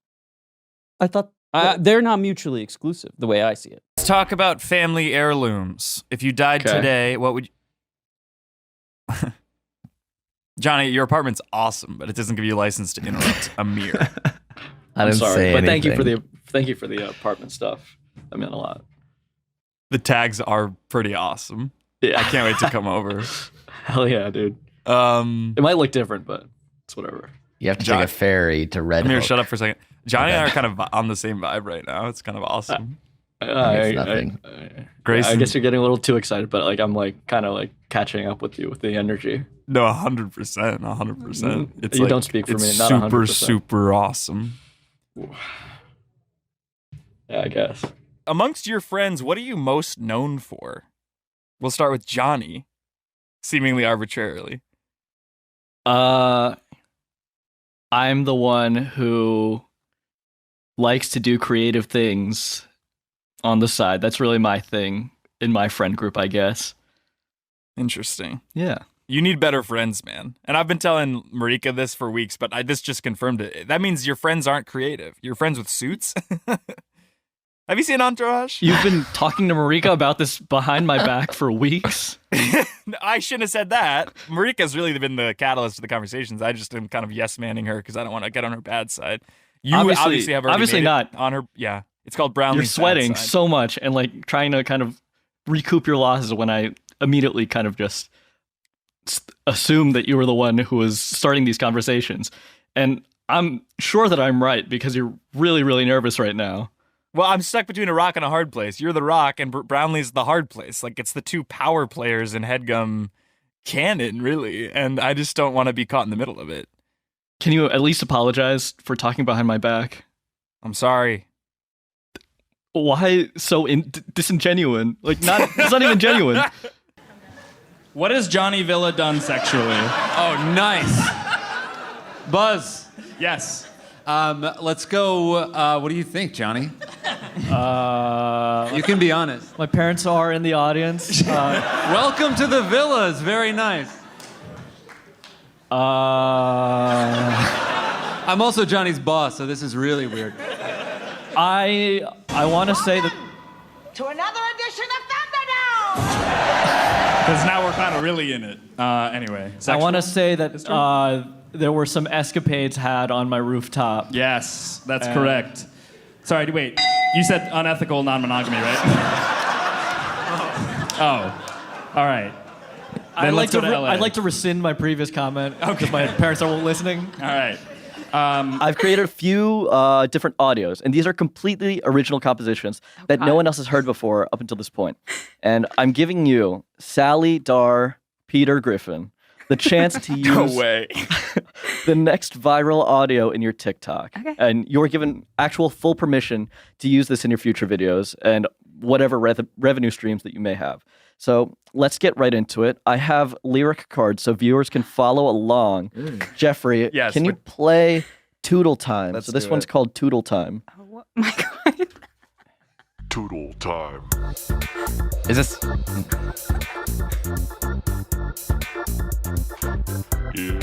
I thought they're not mutually exclusive, the way I see it. Let's talk about family heirlooms. If you died Okay. today, what would you... Johnny, your apartment's awesome, but it doesn't give you a license to interrupt a mirror. I didn't say but anything. thank you for the apartment stuff. That meant a lot. The tags are pretty awesome. Yeah. I can't wait to come over. Hell yeah, dude. It might look different, but it's whatever. You have to take a ferry to Red Amir, Hook. shut up for a second. Johnny and I are kind of on the same vibe right now. It's kind of awesome. It's nothing. Grayson, I guess you're getting a little too excited, but like I'm like kind of like catching up with you with the energy. No, 100%, 100%. It's You like, don't speak for it's me, not super, 100%. super awesome. Yeah, I guess. Amongst your friends, what are you most known for? We'll start with Johnny, seemingly arbitrarily. I'm the one who likes to do creative things on the side. That's really my thing in my friend group, I guess. Interesting. Yeah. You need better friends, man. And I've been telling Marika this for weeks, but this just confirmed it. That means your friends aren't creative. You're friends with suits? Have you seen Entourage? You've been talking to Marika about this behind my back for weeks. I shouldn't have said that. Marika's really been the catalyst of the conversations. I just am kind of yes-manning her because I don't want to get on her bad side. You obviously have already obviously made not it on her. Yeah, it's called Brownlee's You're sweating bad side. so much and like trying to kind of recoup your losses when I immediately kind of just assumed that you were the one who was starting these conversations. And I'm sure that I'm right because you're really, really nervous right now. Well, I'm stuck between a rock and a hard place. You're the rock, and Brownlee's the hard place. Like, it's the two power players in Headgum canon, really. And I just don't want to be caught in the middle of it. Can you at least apologize for talking behind my back? I'm sorry. Why so disingenuine? Like, it's not even genuine. What has Johnny Villa done sexually? Oh, nice. Buzz. Yes. Let's go. What do you think, Johnny? You can be honest. My parents are in the audience. Welcome to the villas. Very nice. I'm also Johnny's boss, so this is really weird. I want to say that To another edition of Thunderdome! Because now we're kind of really in it. Anyway. I want to say that there were some escapades had on my rooftop. Yes, that's correct. Sorry, wait. You said unethical non-monogamy, right? Oh, all right. Then let's go to LA. I'd like to rescind my previous comment because my parents are listening. All right. I've created a few different audios, and these are completely original compositions that no one else has heard before up until this point. And I'm giving you, Sally, Dar, Peter, Griffin, the chance to use No way. the next viral audio in your TikTok. Okay. And you're given actual full permission to use this in your future videos and whatever revenue streams that you may have. So let's get right into it. I have lyric cards so viewers can follow along. Jeffrey, Yes, can you play Toodle Time? So this do one's it. called Toodle Time. Oh my god. Toodle time. Is this? Yeah.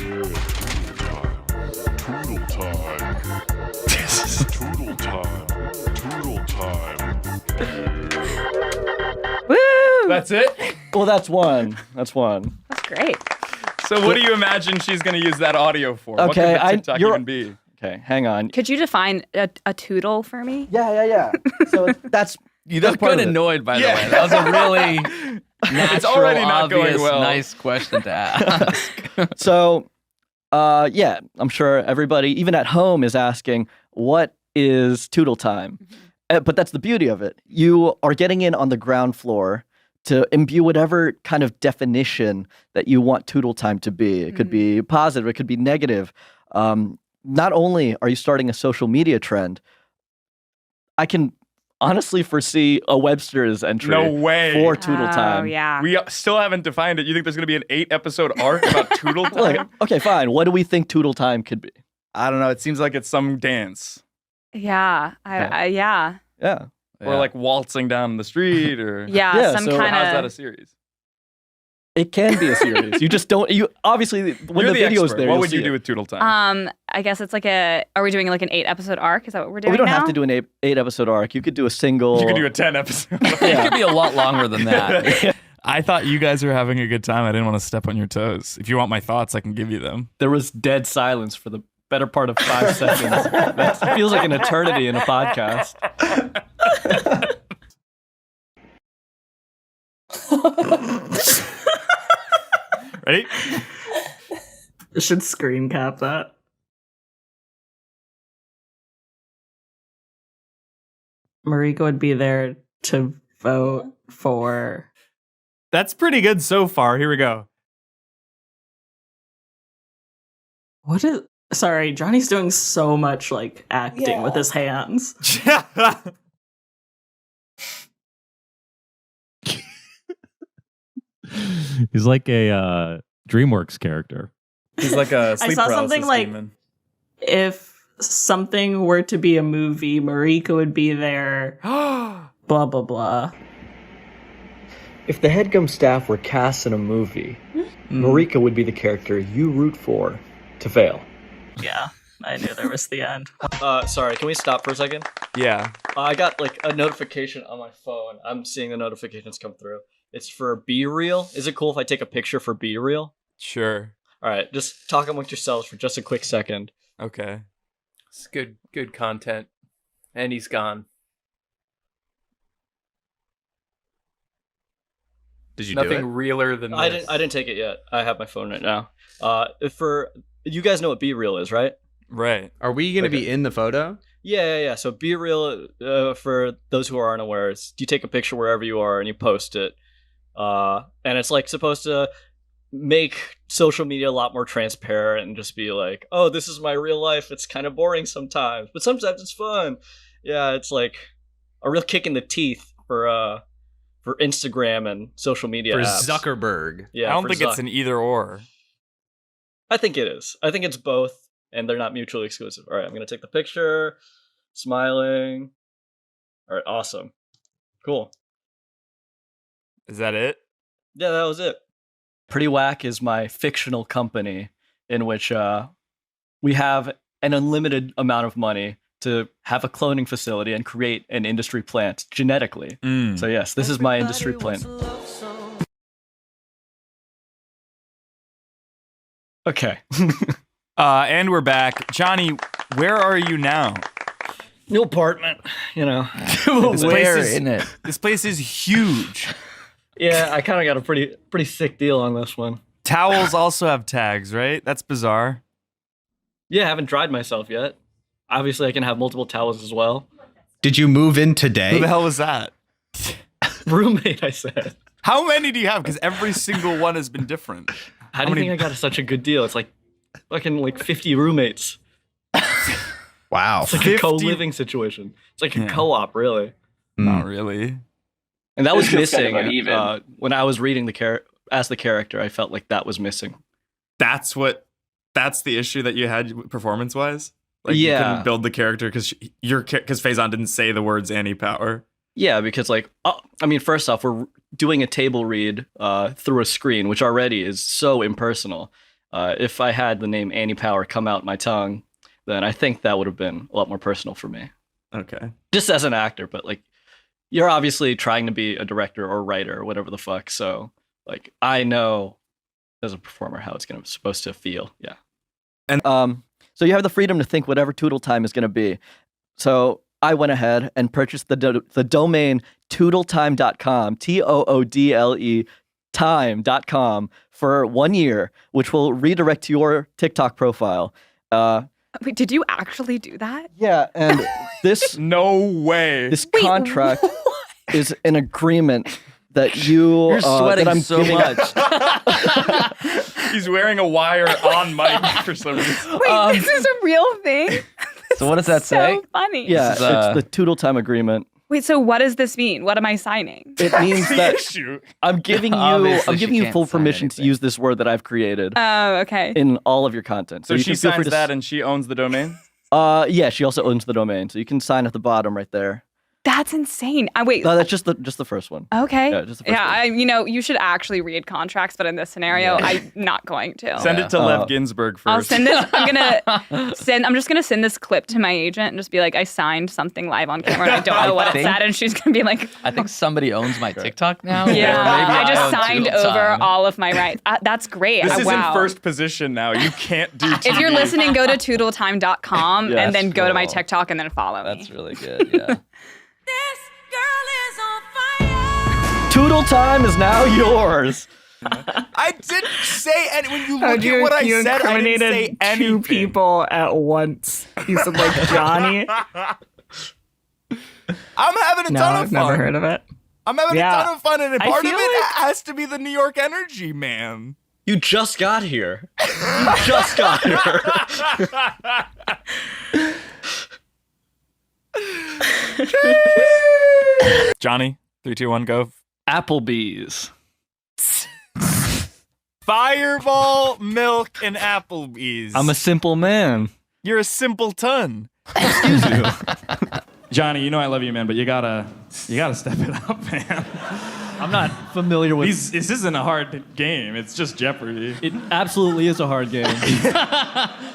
Toodle time. Toodle time. Toodle time. Woo! That's it? Well, that's one. That's one. That's great. So what do you imagine she's going to use that audio for? What Okay, could the TikTok even be? Okay, hang on. Could you define a toodle for me? Yeah. So that's You that's look part good of it. annoyed, by the way. That was a really natural, It's already not obvious, going well. nice question to ask. So, yeah, I'm sure everybody, even at home, is asking, what is Toodle Time? But that's the beauty of it. You are getting in on the ground floor to imbue whatever kind of definition that you want Toodle Time to be. It could be positive, it could be negative. Not only are you starting a social media trend, I can honestly foresee a Webster's entry No way. for Toodle Time. Oh, yeah. We still haven't defined it. You think there's going to be an 8-episode arc about Toodle Time? Like, okay, fine. What do we think Toodle Time could be? I don't know. It seems like it's some dance. Yeah. Yeah. Yeah. Or like waltzing down the street or... Yeah, some so kind How's that a of... series? It can be a series. You just don't. You obviously when You're the the video's expert. there. What you'll would you see do it. with Toodle Time? I guess it's like a... Are we doing like an 8-episode arc? Is that what we're doing We don't now? have to do an 8-episode arc. You could do a single. You could do a 10-episode. It could be a lot longer than that. I thought you guys were having a good time. I didn't want to step on your toes. If you want my thoughts, I can give you them. There was dead silence for the better part of 5 seconds. That feels like an eternity in a podcast. Ready? I should screen cap that. Marika would be there to vote for... That's pretty good so far. Here we go. What is... Sorry, Johnny's doing so much, like, acting with his hands. He's like a DreamWorks character. He's like a I sleep saw paralysis something like, demon. if something were to be a movie, Marika would be there. Blah, blah, blah. If the Headgum staff were cast in a movie, Marika would be the character you root for to fail. Yeah, I knew there was the end. Sorry, can we stop for a second? Yeah. I got like a notification on my phone. I'm seeing the notifications come through. It's for Be Real. Is it cool if I take a picture for Be Real? Sure. All right, just talk amongst yourselves for just a quick second. Okay. It's good content. And he's gone. Did you Nothing do it? realer than this. I didn't take it yet. I have my phone right now. For you guys know what Be Real is, right? Right. Are we going to be in the photo? Yeah. So Be Real, for those who aren't aware, is you take a picture wherever you are and you post it. And it's like supposed to make social media a lot more transparent and just be like, oh, this is my real life. It's kind of boring sometimes, but sometimes it's fun. Yeah, it's like a real kick in the teeth for Instagram and social media For apps. Zuckerberg. Yeah, I don't for think it's an either or. I think it is. I think it's both, and they're not mutually exclusive. All right, I'm going to take the picture. Smiling. All right, awesome. Cool. Is that it? Yeah, that was it. Pretty Wack is my fictional company in which we have an unlimited amount of money to have a cloning facility and create an industry plant genetically. So yes, this is my industry plant. Okay. And we're back. Johnny, where are you now? New apartment, you know. This place is huge. Yeah, I kind of got a pretty sick deal on this one. Towels also have tags, right? That's bizarre. Yeah, I haven't dried myself yet. Obviously, I can have multiple towels as well. Did you move in today? Who the hell was that? Roommate, I said. How many do you have? Because every single one has been different. How do you think I got such a good deal? It's like fucking like 50 roommates. Wow. It's like a co-living situation. It's like a co-op, really. Not really. And that was It's just missing. kind of uneven. When I was reading as the character, I felt like that was missing. That's the issue that you had performance-wise? Like you Yeah. couldn't build the character because Faison didn't say the words anti-power. Yeah, because first off, we're doing a table read through a screen, which already is so impersonal. If I had the name Annie Power come out my tongue, then I think that would have been a lot more personal for me. Okay. Just as an actor, but like, you're obviously trying to be a director or writer or whatever the fuck. So like, I know as a performer how it's supposed to feel. Yeah. And so you have the freedom to think whatever Toodle Time is going to be. So I went ahead and purchased the domain toodletime.com, TOODLE time.com for 1 year, which will redirect to your TikTok profile. Wait, did you actually do that? Yeah, and this no way. This contract is an agreement that you're sweating that I'm so giving, much. He's wearing a wire on mic for some reason. Wait, this is a real thing? So what does that say? So funny. Yeah, This is, it's the Toodle Time agreement. Wait, so what does this mean? What am I signing? It means that I'm giving Obviously, she you can't full sign permission to anything. use this word that I've created Oh, okay. in all of your content. So you she can feel free signs to that and she owns the domain? Yeah, she also owns the domain, so you can sign at the bottom right there. That's insane. Wait. No, that's just the first one. Okay. Yeah, just the first one. You should actually read contracts, but in this scenario, I'm not going to. Send it to Lev Ginsburg first. I'll send this. I'm just gonna send this clip to my agent and just be like, I signed something live on camera and I don't know what it said, and she's gonna be like, I think somebody owns my TikTok now. yeah, Or maybe I just own signed Toodle over Time. all of my rights. That's great. This is wow. in first position now. You can't do TV. If you're listening, go to toodletime.com Yes, and then go to my cool. TikTok and then follow me. That's really good, yeah. Toodle Time is now yours. I didn't say any. When you How look do at what I you said, I didn't say incriminated anything. two people at once? You said like Johnny. I'm having a No, ton of I've fun. never heard of it. I'm having Yeah. a ton of fun, and I part of feel it like- has to be the New York energy, man. You just got here. You just got here. Johnny, 3, 2, 1, go. Applebee's. Fireball, milk, and Applebee's. I'm a simple man. You're a simpleton. Excuse you. Johnny, you know I love you, man, but you gotta step it up, man. I'm not familiar with. This isn't a hard game. It's just Jeopardy. It absolutely is a hard game.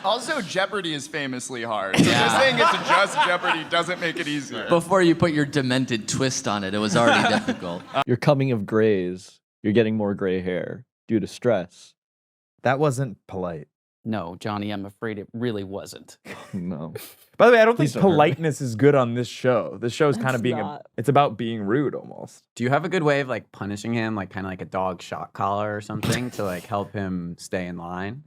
Also, Jeopardy is famously hard. So just saying it's just Jeopardy doesn't make it easier. Before you put your demented twist on it, it was already difficult. You're coming of grays. You're getting more gray hair due to stress. That wasn't polite. No, Johnny, I'm afraid it really wasn't. No. By the way, I don't Please think don't hurt me. politeness is good on this show. This show is kind of being it's about being rude almost. Do you have a good way of like punishing him, like kind of like a dog shock collar or something to like help him stay in line?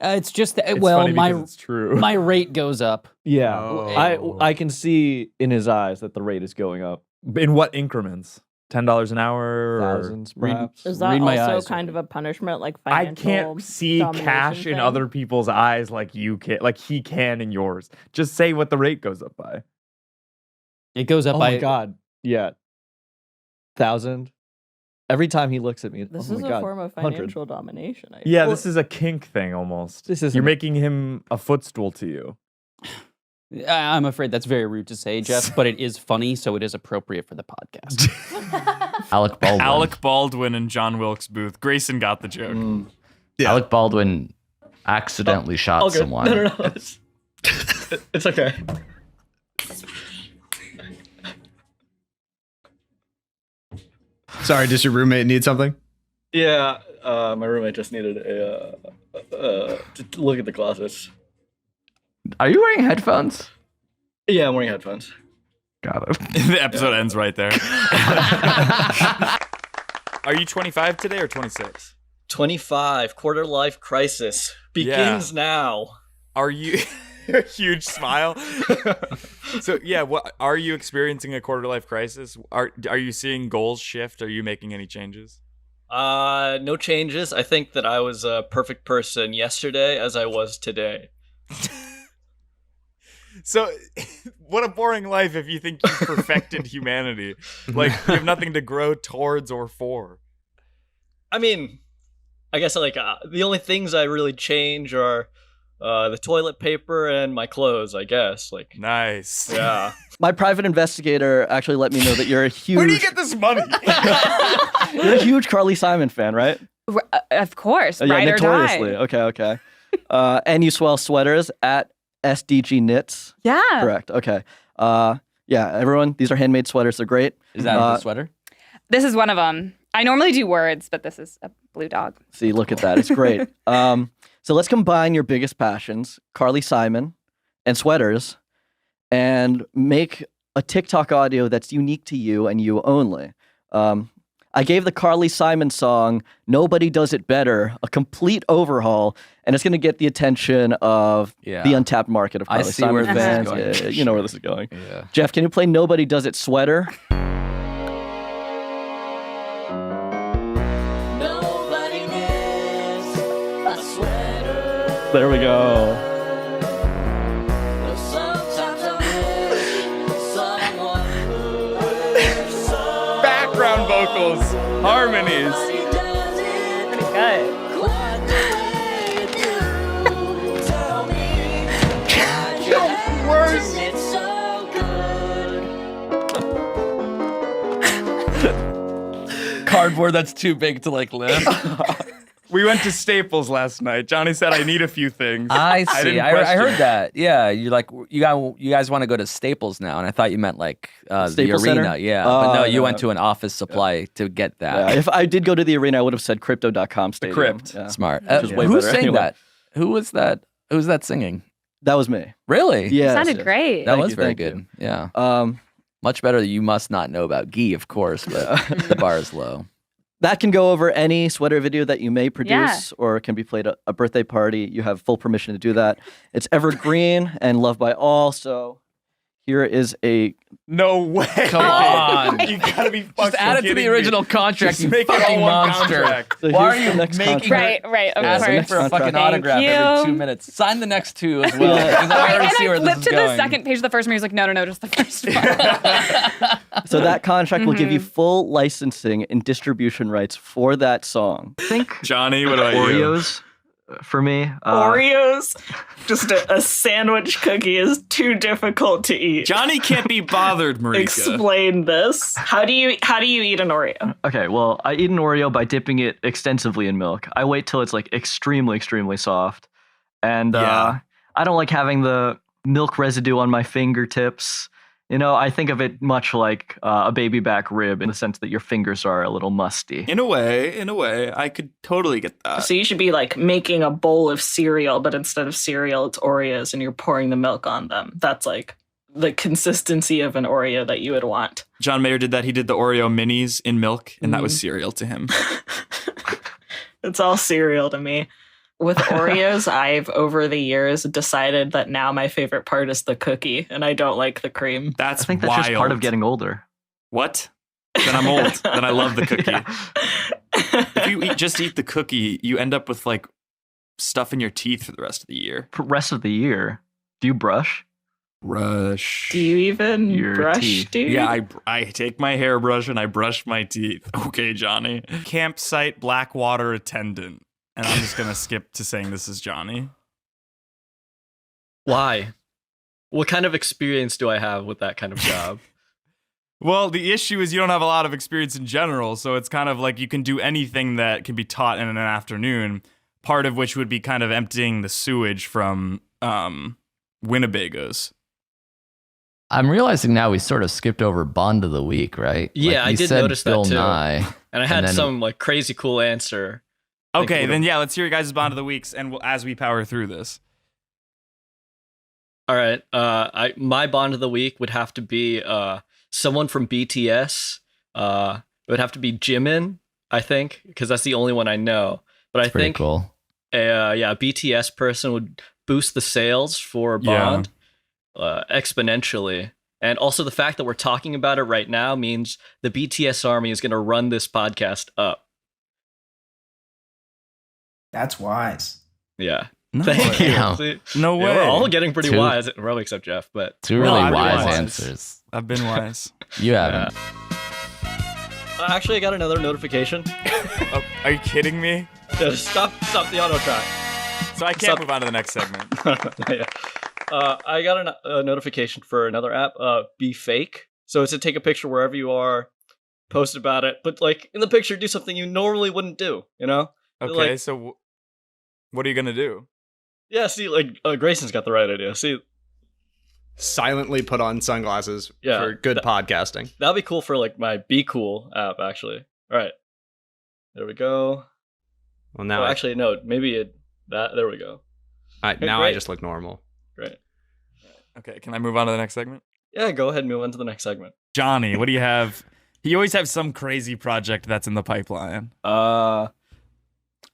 It's just that, It's well, funny because it's true. my rate goes up. Yeah. Oh. I can see in his eyes that the rate is going up. In what increments? $10 an hour? Or Thousands, perhaps. Is that Read my also eyes. kind of a punishment, like I financial can't see domination cash in thing? other people's eyes like you can, like he can in yours. Just say what the rate goes up by. It goes up Oh by my God. Yeah. 1,000. Every time he looks at me, This oh is my a God, form of 100. financial domination. I Yeah, feel. this is a kink thing almost. This isn't- You're making him a footstool to you. I'm afraid that's very rude to say, Jeff, but it is funny, so it is appropriate for the podcast. Alec Baldwin. Alec Baldwin and John Wilkes Booth. Grayson got the joke. Alec Baldwin accidentally shot Okay. someone. No. It's okay. Sorry, does your roommate need something? Yeah, my roommate just needed to look at the closets. Are you wearing headphones? Yeah, I'm wearing headphones. Got it. The episode ends right there. Are you 25 today or 26? 25, quarter life crisis begins now. Are you a huge smile? So yeah, what are you experiencing a quarter life crisis? Are you seeing goals shift? Are you making any changes? No changes. I think that I was a perfect person yesterday as I was today. So, what a boring life if you think you've perfected humanity. Like, you have nothing to grow towards or for. I mean, I guess like the only things I really change are the toilet paper and my clothes, I guess. Like, nice. Yeah. My private investigator actually let me know that you're a huge. Where do you get this money? You're a huge Carly Simon fan, right? Of course, Yeah, ride or notoriously. die. Okay. And you swell sweaters at SDG Knits. Yeah. Correct. Okay. Yeah, everyone, these are handmade sweaters. They're great. Is that the sweater? This is one of them. I normally do words, but this is a blue dog. See, look at that. It's great. So let's combine your biggest passions, Carly Simon and sweaters, and make a TikTok audio that's unique to you and you only. I gave the Carly Simon song, Nobody Does It Better, a complete overhaul, and it's going to get the attention of the untapped market of Carly see Simon where this is fans. going. Yeah, you know where this is going. Yeah. Jeff, can you play Nobody Does It Sweater? Nobody needs a sweater. There we go. Sometimes I wish someone could. Background vocals, harmonies. Pretty good. Worse. Cardboard that's too big to like lift. We went to Staples last night. Johnny said I need a few things. I see. didn't I question heard it. that. Yeah, you're like you guys want to go to Staples now, and I thought you meant like the Staples arena. Center? Yeah, but no, you no. went to an office supply to get that. Yeah, if I did go to the arena, I would have said crypto.com stadium. Crypt. Yeah. Smart. Which is way Who better sang anyway. that? Who was that? Who's that singing? That was me. Really? Yeah. Sounded great. That Thank was you, very thank good. you. Yeah. Much better. You must not know about ghee, of course, but the bar is low. That can go over any sweater video that you may produce or it can be played at a birthday party. You have full permission to do that. It's evergreen and loved by all. So here is a... No way. Come on. You gotta be fucking Just add it to the kidding original me. contract, Just you make it all fucking one monster. contract. So Why are here's you the next making contract. Right, of Yeah, so course. next for a fucking contract. autograph Thank every you. 2 minutes? Sign the next two as well. Yeah. Because I already And see where I this flipped is to going. the second page of the first one. He was like, no, just the first one. So that contract will give you Mhm. full licensing and distribution rights for that song. I think Johnny, what about Oreos for me. Oreos? Just a sandwich cookie is too difficult to eat. Johnny can't be bothered, Marika. Explain this. How do you eat an Oreo? Okay, well, I eat an Oreo by dipping it extensively in milk. I wait till it's like extremely, extremely soft. And I don't like having the milk residue on my fingertips. You know, I think of it much like a baby back rib in the sense that your fingers are a little musty. In a way, I could totally get that. So you should be like making a bowl of cereal, but instead of cereal, it's Oreos and you're pouring the milk on them. That's like the consistency of an Oreo that you would want. John Mayer did that. He did the Oreo minis in milk, and that was cereal to him. It's all cereal to me. With Oreos, I've over the years decided that now my favorite part is the cookie, and I don't like the cream. That's I think that's just part of getting older. What? Then I'm old. Then I love the cookie. If you just eat the cookie, you end up with like stuff in your teeth for the rest of the year. For rest of the year, do you brush? Brush. Do you even Your brush, teeth. dude? Yeah, I take my hairbrush and I brush my teeth. Okay, Johnny. Campsite Blackwater attendant. And I'm just going to skip to saying this is Johnny. Why? What kind of experience do I have with that kind of job? Well, the issue is you don't have a lot of experience in general, so it's kind of like you can do anything that can be taught in an afternoon, part of which would be kind of emptying the sewage from Winnebagos. I'm realizing now we sort of skipped over Bond of the Week, right? Yeah, Like, I you did said notice Bill that too. Nye, And I had then- some like crazy cool answer. Okay, then yeah, let's hear your guys' Bond of the Weeks, and as we power through this. All right. My Bond of the Week would have to be someone from BTS. It would have to be Jimin, I think, because that's the only one I know. But I Pretty think cool. a BTS person would boost the sales for Bond exponentially. And also the fact that we're talking about it right now means the BTS army is going to run this podcast up. That's wise. Yeah. No Thank way. you. Wow. See, No way. We're all getting pretty Two- wise, probably except Jeff. But Two really I've been wise wise. answers. I've been wise. You haven't. Actually, I got another notification. Oh, are you kidding me? Yeah, stop the auto track. So I can't move on to the next segment. Yeah. I got a notification for another app, Be Fake. So it's to take a picture wherever you are, post about it, but like in the picture, do something you normally wouldn't do, you know? Okay, Like, so what are you going to do? yeah, see, like Grayson's got the right idea. See, Silently put on sunglasses Yeah, for good podcasting. that'd be cool for like my Be Cool app, actually. All right. There we go. Well, now actually, no. Maybe there we go. Now great. I just look normal. Great. Okay, can I move on to the next segment? Yeah, go ahead and move on to the next segment. Johnny, what do you have? You always have some crazy project that's in the pipeline. I'm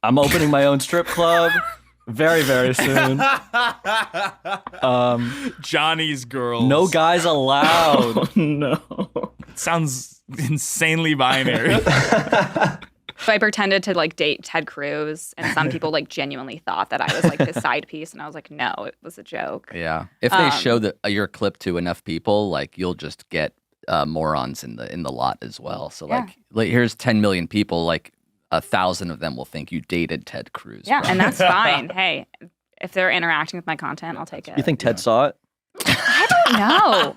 opening my own strip club very, very soon. Johnny's Girls. No guys allowed. Oh, no. Sounds insanely binary. So I pretended to like date Ted Cruz, and some people like genuinely thought that I was like his side piece, and I was like, no, it was a joke. Yeah. If they show your clip to enough people, like you'll just get morons in the lot as well. So like here's 10 million people, like 1,000 of them will think you dated Ted Cruz. Yeah, and that's fine. Hey, if they're interacting with my content, I'll take it. You think Ted saw it? I don't know.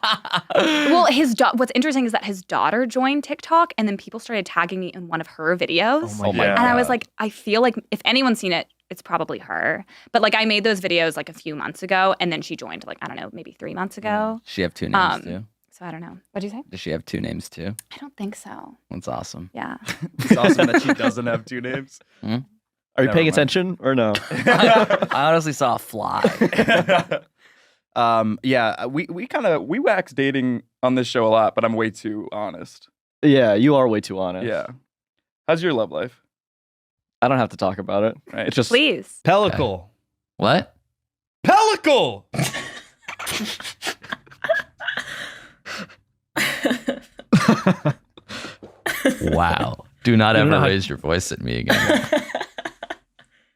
Well, what's interesting is that his daughter joined TikTok, and then people started tagging me in one of her videos. Oh my God. And I was like, I feel like if anyone's seen it, it's probably her. But like I made those videos like a few months ago, and then she joined like, I don't know, maybe 3 months ago. Does she have 2 names too? So I don't know. What'd you say? Does she have 2 names too? I don't think so. That's awesome. Yeah. It's awesome that she doesn't have 2 names. Are you Never paying mind. attention or no? I honestly saw a fly. Yeah, we wax dating on this show a lot, but I'm way too honest. Yeah, you are way too honest. Yeah. How's your love life? I don't have to talk about it. Right. It's just Please. Pellicle. What? Pellicle! Wow. Do not You don't ever know how- raise your voice at me again.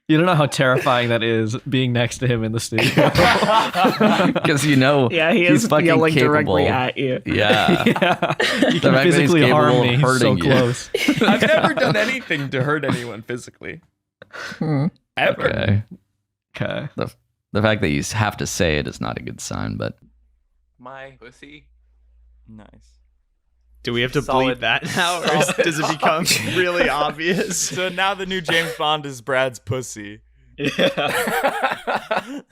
You don't know how terrifying that is being next to him in the studio. Because you know Yeah, he he's is fucking yelling capable. directly at you. Yeah. Yeah. You The can fact that he's physically harm capable of me. He's so hurting you. close. I've never done anything to hurt anyone physically. Ever. Okay. Okay. The fact that you have to say it is not a good sign, but My pussy. Nice. Do we have to Solid- bleep that now, or does it become really obvious? So now the new James Bond is Brad's pussy. Yeah.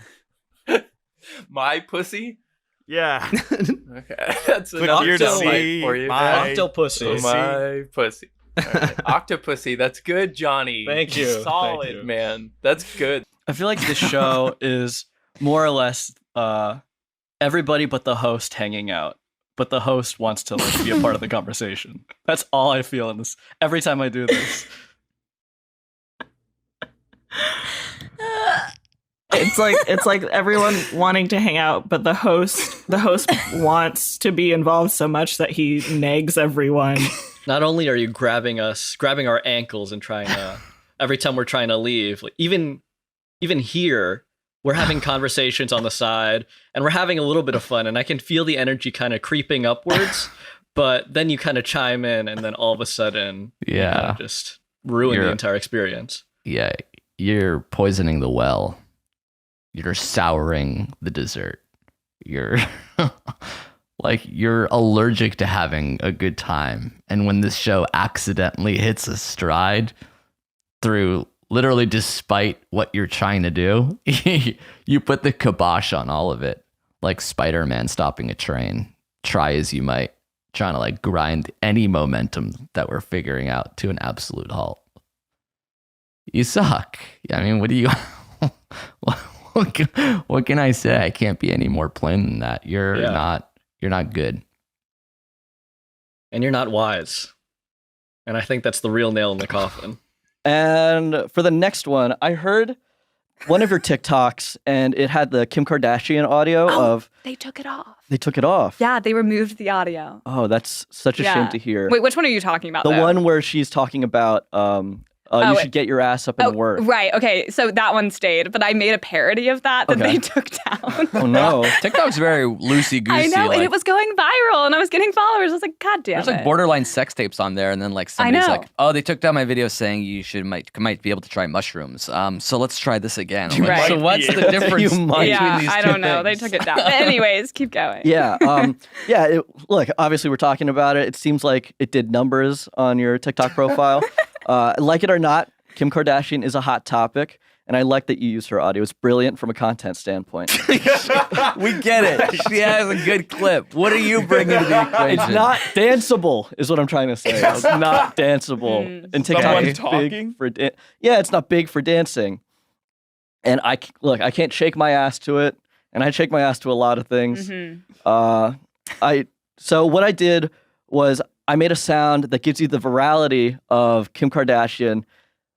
My pussy. Yeah. Okay, that's Click enough here to soundbite see for you. my Octopussy. My pussy. Right. Octopussy. That's good, Johnny. Thank you. Solid, Thank you. man. That's good. I feel like this show is more or less everybody but the host hanging out. But the host wants to like be a part of the conversation. That's all I feel in this every time I do this. It's like everyone wanting to hang out, but the host wants to be involved so much that he nags everyone. Not only are you grabbing our ankles and trying to every time we're trying to leave, like even here, we're having conversations on the side and we're having a little bit of fun, and I can feel the energy kind of creeping upwards, but then you kind of chime in and then all of a sudden you kind of just ruin the entire experience. Yeah, you're poisoning the well. You're souring the dessert. You're like you're allergic to having a good time. And when this show accidentally hits a stride through literally despite what you're trying to do, you put the kibosh on all of it. Like Spider-Man stopping a train. Try as you might, trying to like grind any momentum that we're figuring out to an absolute halt. You suck. I mean, what do you what can I say? I can't be any more plain than that. You're not good. And you're not wise. And I think that's the real nail in the coffin. And for the next one, I heard one of your TikToks, and it had the Kim Kardashian audio of. They took it off. They took it off. Yeah, they removed the audio. Oh, that's such a shame to hear. Wait, which one are you talking about? The though? one where she's talking about you should get your ass up and work. Right. Okay. So that one stayed, but I made a parody of that they took down. Oh no! TikTok's very loosey goosey. I know, like, and it was going viral, and I was getting followers. I was like, God damn there's it. like borderline sex tapes on there, and then like somebody's know. like, "Oh, they took down my video saying you might be able to try mushrooms. So let's try this again." I'm like, Right. So what's the difference between Yeah, these I two don't know. things? They took it down. But anyways, keep going. Yeah. Look, obviously we're talking about it. It seems like it did numbers on your TikTok profile. Like it or not, Kim Kardashian is a hot topic. and I like that you use her audio. It's brilliant from a content standpoint. We get it. She has a good clip. What are you bringing to the equation? It's not danceable, is what I'm trying to say. It's not danceable. And TikTok is talking? big for it's not big for dancing. And I can't shake my ass to it, and I shake my ass to a lot of things. So what I did was I made a sound that gives you the virality of Kim Kardashian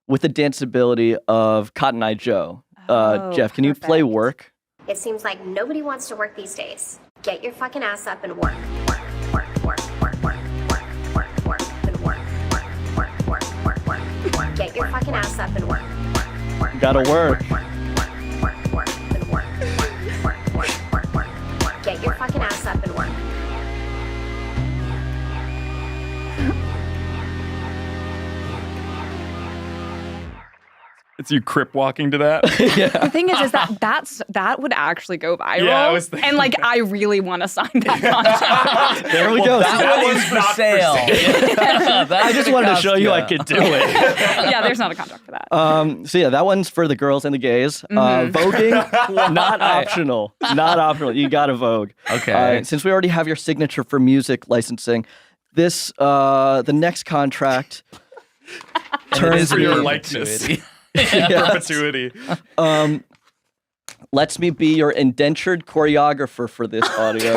with the danceability of Cotton Eye Joe. Geoff, can you play work? It seems like nobody wants to work these days. Get your fucking ass up and work. Work, work, work, work, work, work, work, work, and work. Work, work, work, work, work, work. Get your fucking ass up and work. Work, work, gotta work. Work, work, work, and work. Work, work, work, work, work. Get your fucking ass up and work. It's you crip walking to that. The thing is that would actually go viral. Yeah, I was thinking and like I really want to sign that contract. There we go. That one's for sale. I just wanted to show you I could do it. Yeah, there's not a contract for that. So yeah, that one's for the girls and the gays. Voguing, not optional. Not optional. You got to Vogue. Okay. Since we already have your signature for music licensing, the next contract turns for me your into likeness. it. Perpetuity. Lets me be your indentured choreographer for this audio.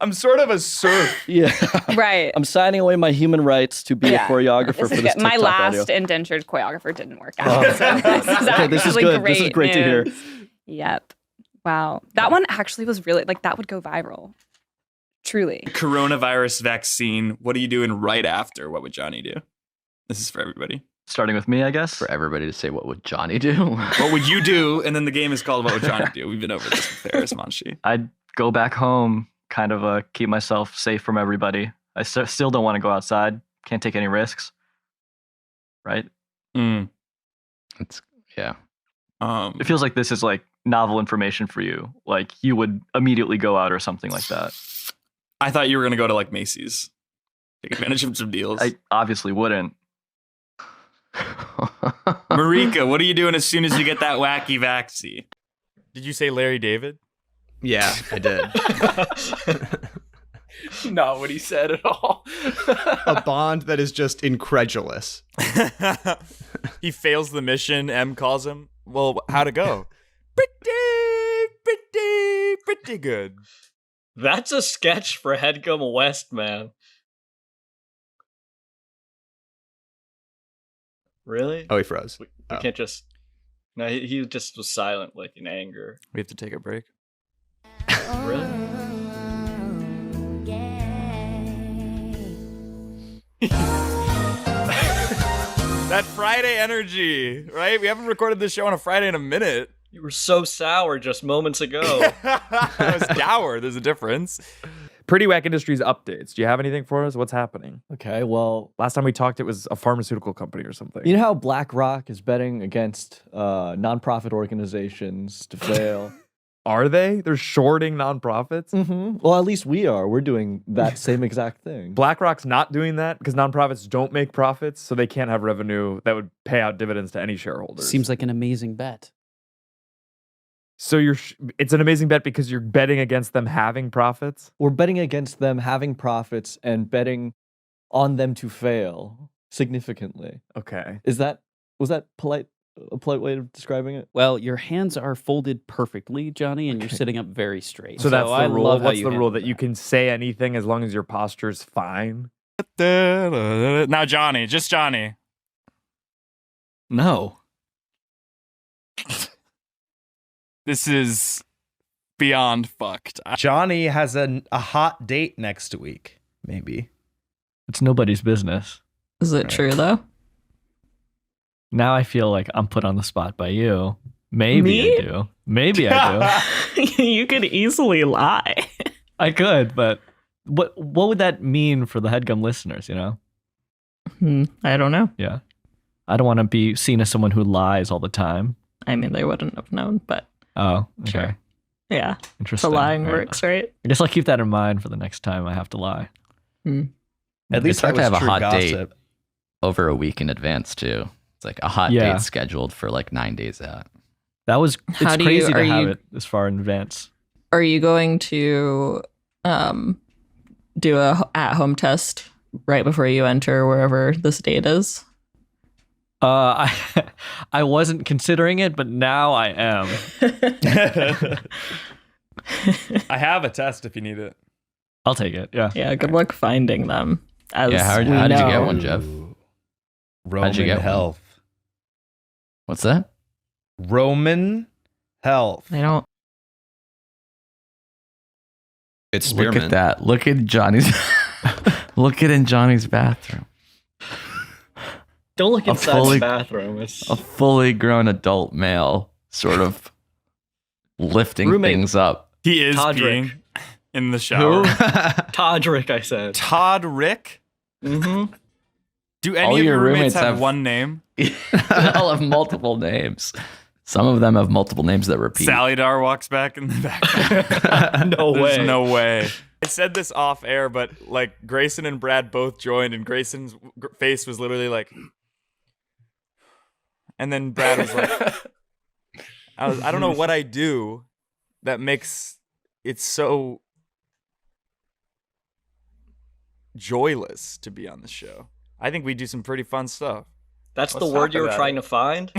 I'm sort of a serf. Yeah. Right. I'm signing away my human rights to be a choreographer for this TikTok My last audio. indentured choreographer didn't work out. So this is Okay, this is actually good. great This is great to hear. news. Yep. Wow. That one actually was really that would go viral. Truly. Coronavirus vaccine. What are you doing right after? What would Johnny do? This is for everybody. Starting with me, I guess. For everybody to say, what would Johnny do? What would you do? And then the game is called What Would Johnny Do? We've been over this with Ferris Manshi. I'd go back home, kind of keep myself safe from everybody. I still don't want to go outside. Can't take any risks. Right? It's yeah. It feels like this is like novel information for you. Like you would immediately go out or something like that. I thought you were going to go to like Macy's. Take advantage of some deals. I obviously wouldn't. Marika, what are you doing as soon as you get that wacky vaccine? Did you say Larry David? Yeah, I did. Not what he said at all. A Bond that is just incredulous. He fails the mission. M calls him. Well, how'd it go? Pretty good. That's a sketch for Headgum West, man. Really? Oh, he froze. We can't just... No, he just was silent, like in anger. We have to take a break. Really? That Friday energy, right? We haven't recorded this show on a Friday in a minute. You were so sour just moments ago. I was dour. There's a difference. Pretty Wack Industries updates. Do you have anything for us? What's happening? Okay, well... Last time we talked, it was a pharmaceutical company or something. You know how BlackRock is betting against nonprofit organizations to fail? Are they? They're shorting nonprofits? Mm-hmm. Well, at least we are. We're doing that same exact thing. BlackRock's not doing that because nonprofits don't make profits, so they can't have revenue that would pay out dividends to any shareholders. Seems like an amazing bet. So it's an amazing bet because you're betting against them having profits? We're betting against them having profits and betting on them to fail significantly. Okay. Was that a polite way of describing it? Well, your hands are folded perfectly, Johnny, and you're sitting up very straight. So that's the I rule. love how What's you the rule? handle That you can say anything as long as your posture's fine? Now, Johnny, just Johnny. No. This is beyond fucked. Johnny has a hot date next week, maybe. It's nobody's business. Is it true, though? Now I feel like I'm put on the spot by you. Maybe Me? I do. Maybe I do. You could easily lie. I could, but what would that mean for the Headgum listeners, you know? I don't know. Yeah. I don't want to be seen as someone who lies all the time. I mean, they wouldn't have known, but Oh, okay. Sure. Yeah. Interesting. The lying All right. works, right? I guess I'll keep that in mind for the next time I have to lie. At least it's hard to that have was a true hot gossip. date over a week in advance too. It's like a hot date scheduled for like 9 days out. It's How do crazy you- to are have you- it this far in advance. Are you going to do a at-home test right before you enter wherever this date is? I wasn't considering it, but now I am. I have a test if you need it. I'll take it. Yeah. Yeah. Good luck finding them. How did you get one, Jeff? Roman get one? health. What's that? Roman health. I don't. It's Look spearmint. at that. Look at Johnny's. Look at in Johnny's bathroom. Don't look inside the bathroom. It's a fully grown adult male sort of lifting Roommate. things up. He is Todrick. peeing in the shower. Todrick, I said. Todd Rick? Mm-hmm. Do All any of your your roommates roommates have have- one name? They all have multiple names. Some of them have multiple names that repeat. Sally Dar walks back in the back. No There's way. no way. I said this off air, but like Grayson and Brad both joined, and Grayson's face was literally like, and then Brad was like, I don't know what I do that makes it so joyless to be on the show. I think we do some pretty fun stuff. That's Let's the word talk you were about trying it. to find?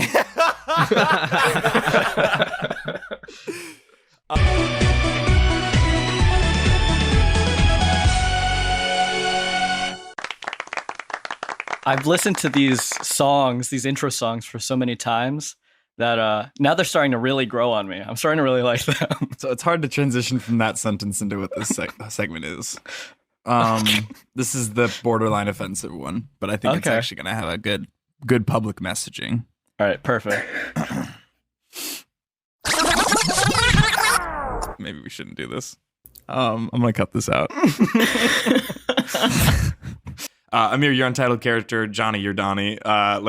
I've listened to these songs, these intro songs, for so many times that now they're starting to really grow on me. I'm starting to really like them. So it's hard to transition from that sentence into what this segment is. This is the borderline offensive one, but I think it's Okay. actually going to have a good public messaging. All right, perfect. Maybe we shouldn't do this. I'm going to cut this out. Amir, you're untitled character. Johnny, you're Donnie. And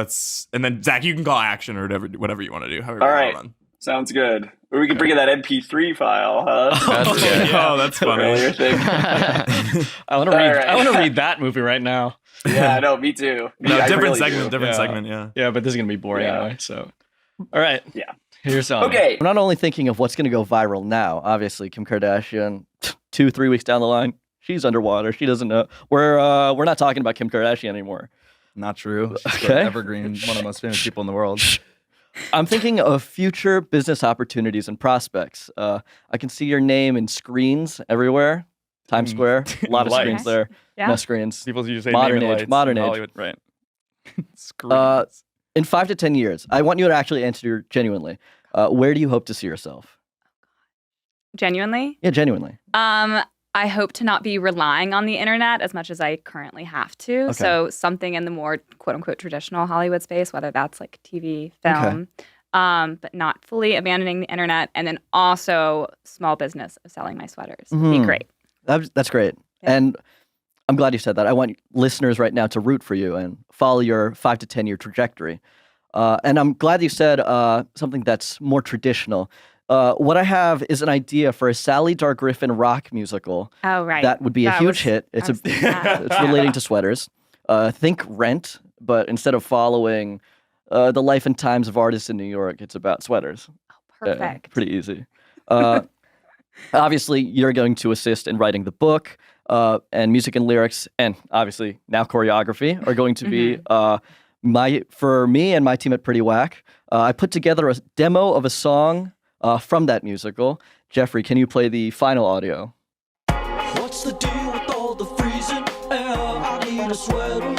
then Zach, you can call action or whatever you want to do. However All you right. wanna run. Sounds good. Or we can bring in that MP3 file, huh? That's good. Oh, that's funny. Earlier thing. I want to read. I want to read that movie right now. Yeah, I know. Me too. No, I different really segment. do. Different segment. Yeah. Yeah, but this is gonna be boring Yeah. anyway. So, all right. Yeah. Here's on. Okay. We're not only thinking of what's going to go viral now. Obviously, Kim Kardashian, 2-3 weeks down the line, she's underwater. She doesn't know. We're not talking about Kim Kardashian anymore. Not true. She's Okay. evergreen, one of the most famous people in the world. I'm thinking of future business opportunities and prospects. I can see your name in screens everywhere. Times Square, a lot of Lights. screens there. Yeah. No screens. People usually say Modern name it age. lights Modern in age. Hollywood. Right. In 5 to 10 years, I want you to actually answer genuinely. Where do you hope to see yourself? Genuinely? Yeah, genuinely. I hope to not be relying on the internet as much as I currently have to. Okay. So something in the more quote unquote traditional Hollywood space, whether that's like TV, film, but not fully abandoning the internet. And then also small business of selling my sweaters would be Mhm. great. That's great. And I'm glad you said that. I want listeners right now to root for you and follow your 5 to 10 year trajectory. And I'm glad you said something that's more traditional. What I have is an idea for a Sally Dar Griffin rock musical. Oh, right. That would be a That huge was- hit. It's I was thinking that. it's relating to sweaters. Think Rent, but instead of following the life and times of artists in New York, it's about sweaters. Perfect. Pretty easy. Obviously, you're going to assist in writing the book, and music and lyrics, and obviously now choreography are going to be for me and my team at Pretty Wack. I put together a demo of a song from that musical. Jeffrey, can you play the final audio? What's the deal with all the freezing air? I need a sweater.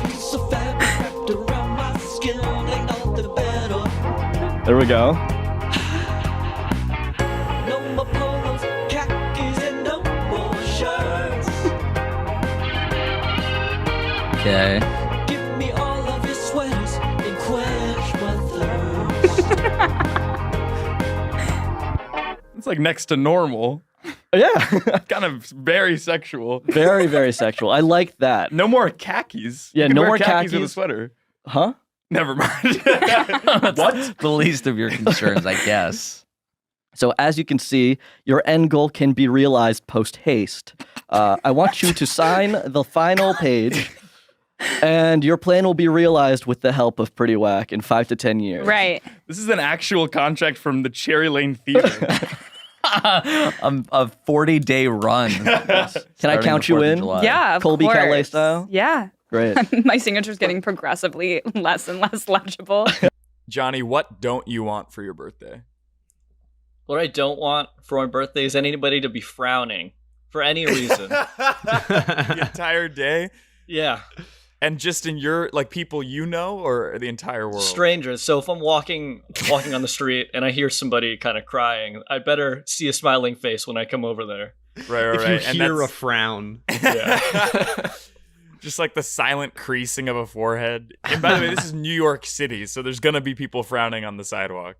Piece of fabric wrapped around my skin, ain't nothing better. There we go. No more polos, khakis, and no more shirts. Okay. Give me all of your sweaters and quench my thirst. It's like next to normal. Yeah. Kind of very sexual. Very, very sexual. I like that. No more khakis. Yeah, You can no wear more with a khakis. sweater. Huh? Never mind. What? The least of your concerns, I guess. So as you can see, your end goal can be realized post haste. I want you to sign the final page And your plan will be realized with the help of Pretty Wack in 5 to 10 years. Right. This is an actual contract from the Cherry Lane Theater. A 40-day run. Can I count you in? Yeah, of Colby course. Calais style? Yeah. Great. My signature's getting progressively less and less legible. Johnny, what don't you want for your birthday? What I don't want for my birthday is anybody to be frowning for any reason. The entire day? Yeah. And just in your, like, people you know, or the entire world? Strangers. So if I'm walking on the street and I hear somebody kind of crying, I better see a smiling face when I come over there. Right. If you hear a frown. Yeah. Just like the silent creasing of a forehead. And by the way, this is New York City, so there's going to be people frowning on the sidewalk.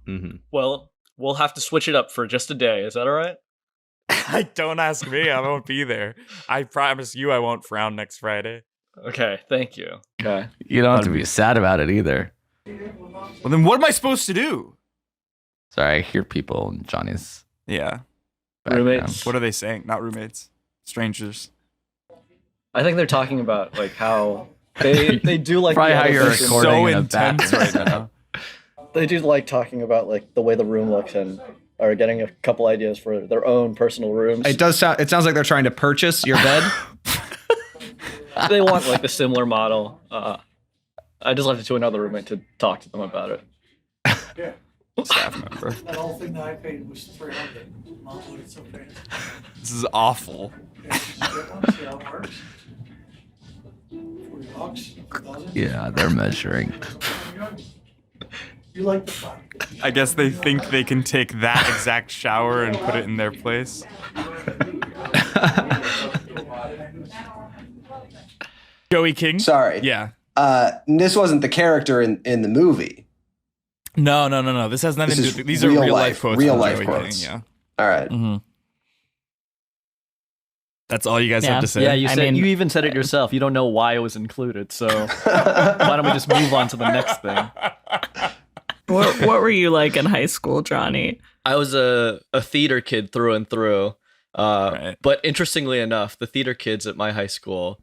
Mm-hmm. Well, we'll have to switch it up for just a day. Is that all right? Don't ask me. I won't be there. I promise you I won't frown next Friday. Okay, thank you. Okay. You don't have to be sad about it either. Well, then what am I supposed to do? Sorry, I hear people in Johnny's background. Roommates. What are they saying? Not roommates. Strangers. I think they're talking about like how they do like Probably the how other you're person- recording So in a intense bathroom. right now. They do like talking about like the way the room looks and are getting a couple ideas for their own personal rooms. It does sound. It sounds like they're trying to purchase your bed. They want like a similar model. I just left it to another roommate to talk to them about it. Staff member. That whole thing that I paid was $300. Mom looked so fancy. This is awful. See how it works? $40. Yeah, they're measuring. You like the fun. I guess they think they can take that exact shower and put it in their place. Joey King? Sorry. Yeah. This wasn't the character in the movie. No. This has nothing This to is do. These are real life quotes. Real from life Joey quotes. King, All right. Mm-hmm. That's all you guys have to say. Yeah, you even said it yourself. You don't know why it was included, so why don't we just move on to the next thing? What were you like in high school, Johnny? I was a theater kid through and through. But interestingly enough, the theater kids at my high school,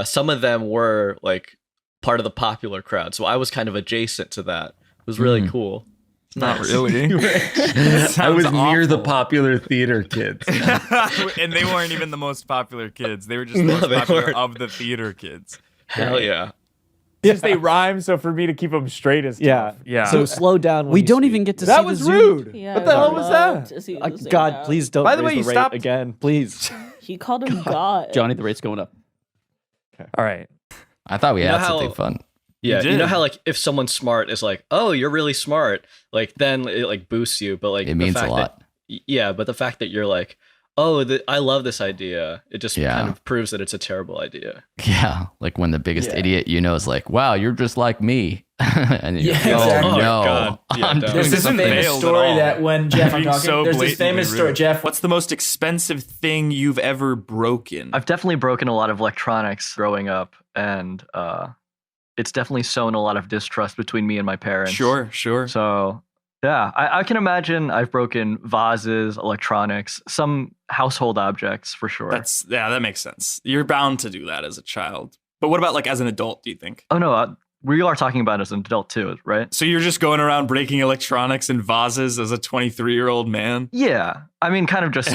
some of them were like part of the popular crowd. So I was kind of adjacent to that. It was really cool. Not really. I was near the popular theater kids. And they weren't even the most popular kids. They were just the most popular of the theater kids. Hell yeah. Because they rhyme, so for me to keep them straight is tough. Yeah. So slow down. We don't even get to That see was the rude. Zoom. Yeah, What the hell was that? God, please don't By the way, raise you the rate stopped- again, please. He called him God. Johnny, the rate's going up. All right. I thought we You had know how- something fun. Yeah, You you know did. how like if someone's smart is like, oh, you're really smart, like then it like boosts you, but like It the means a fact lot. Yeah, but the fact that you're like, oh, I love this idea, it just Yeah. kind of proves that it's a terrible idea. Yeah, like when the biggest Yeah. idiot you know is like, "Wow, you're just like me," and you're Yeah, like, "Oh exactly. no, Oh, God. Yeah, I'm don't. doing There's this something." famous failed at story all. that when Jeff, I'm Being talking, so there's this blatantly famous story, rude. Jeff. What's the most expensive thing you've ever broken? I've definitely broken a lot of electronics growing up, and it's definitely sown a lot of distrust between me and my parents. Sure. So, yeah, I can imagine I've broken vases, electronics, some household objects for sure. That makes sense. You're bound to do that as a child. But what about like as an adult, do you think? Oh, no, we are talking about it as an adult too, right? So you're just going around breaking electronics and vases as a 23-year-old man? Yeah, I mean, kind of just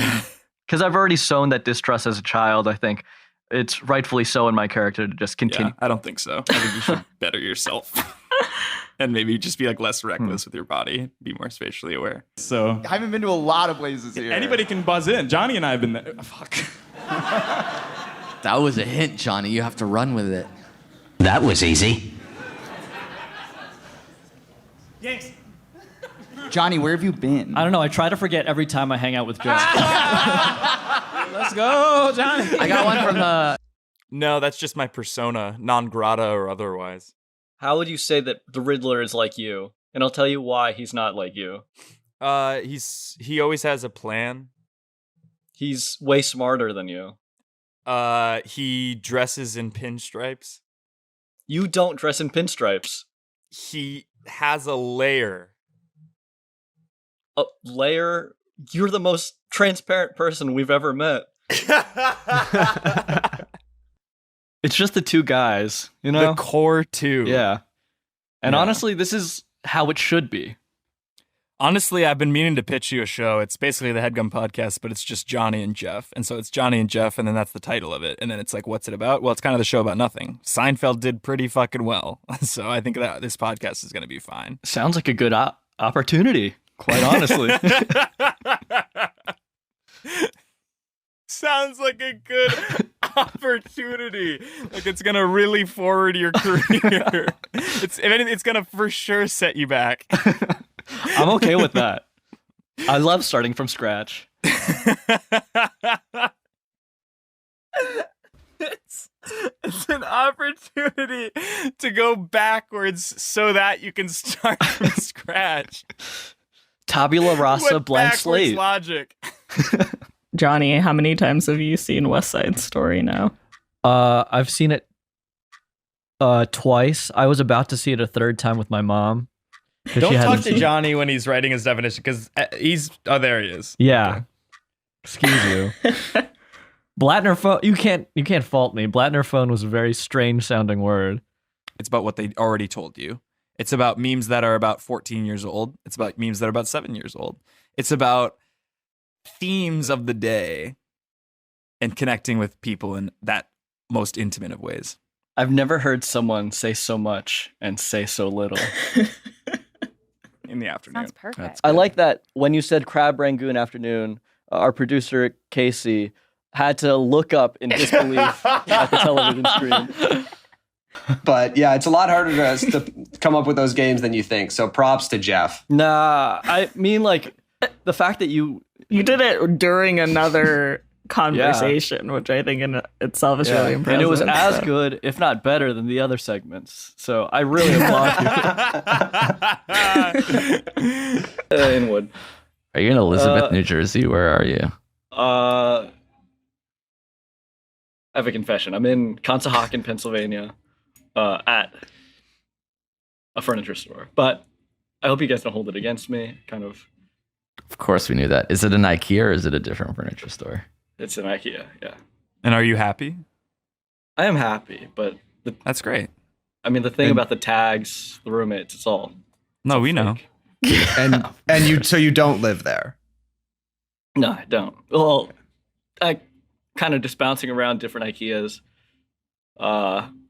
because I've already sown that distrust as a child. I think it's rightfully so in my character to just continue. Yeah, I don't think so. I think you should better yourself. And maybe just be like less reckless with your body, be more spatially aware. So I haven't been to a lot of places here. anybody can buzz in. Johnny and I have been there. Fuck. That was a hint, Johnny. You have to run with it. That was easy. Yanks. Johnny, where have you been? I don't know. I try to forget every time I hang out with Jeff. Let's go, Johnny. I got one from the. No, that's just my persona, non grata or otherwise. How would you say that the Riddler is like you? And I'll tell you why he's not like you. He always has a plan. He's way smarter than you. He dresses in pinstripes. You don't dress in pinstripes. He has a lair. A layer? You're the most transparent person we've ever met. It's just the two guys, you know? The core two. Yeah. And Yeah. honestly, this is how it should be. Honestly, I've been meaning to pitch you a show. It's basically the Headgum Podcast, but it's just Johnny and Geoff. And so it's Johnny and Geoff, and then that's the title of it. And then it's like, what's it about? Well, it's kind of the show about nothing. Seinfeld did pretty fucking well. So I think that this podcast is going to be fine. Sounds like a good opportunity, quite honestly. Sounds like a good opportunity. Like it's going to really forward your career. If anything, it's going to for sure set you back. I'm okay with that. I love starting from scratch. It's an opportunity to go backwards so that you can start from scratch. Tabula rasa, With blank backwards slate. logic. Johnny, how many times have you seen West Side Story now? I've seen it twice. I was about to see it a third time with my mom. Don't talk to Johnny when he's writing his definition because he's. Oh, there he is. Yeah. Okay. Excuse you. Blattner phone. You can't fault me. Blattner phone was a very strange sounding word. It's about what they already told you. It's about memes that are about 14 years old. It's about memes that are about 7 years old. It's about themes of the day and connecting with people in that most intimate of ways. I've never heard someone say so much and say so little. In the afternoon. Sounds perfect. I like that when you said crab rangoon afternoon, our producer, Casey, had to look up in disbelief at the television screen. But yeah, it's a lot harder to come up with those games than you think. So props to Geoff. Nah, I mean, like, the fact that you did it during another conversation, which I think in itself is really impressive. And it was as good, if not better, than the other segments. So I really applaud you. Inwood. Are you in Elizabeth, New Jersey? Where are you? I have a confession. I'm in Conshohocken, Pennsylvania, at a furniture store. But I hope you guys don't hold it against me. Kind of. Of course we knew that. Is it an IKEA or is it a different furniture store? It's an IKEA, yeah. And are you happy? I am happy, but that's great. I mean, the thing about the tags, the roommates, it's all. No, we know. and you don't live there. No, I don't. Well, I kind of just bouncing around different IKEAs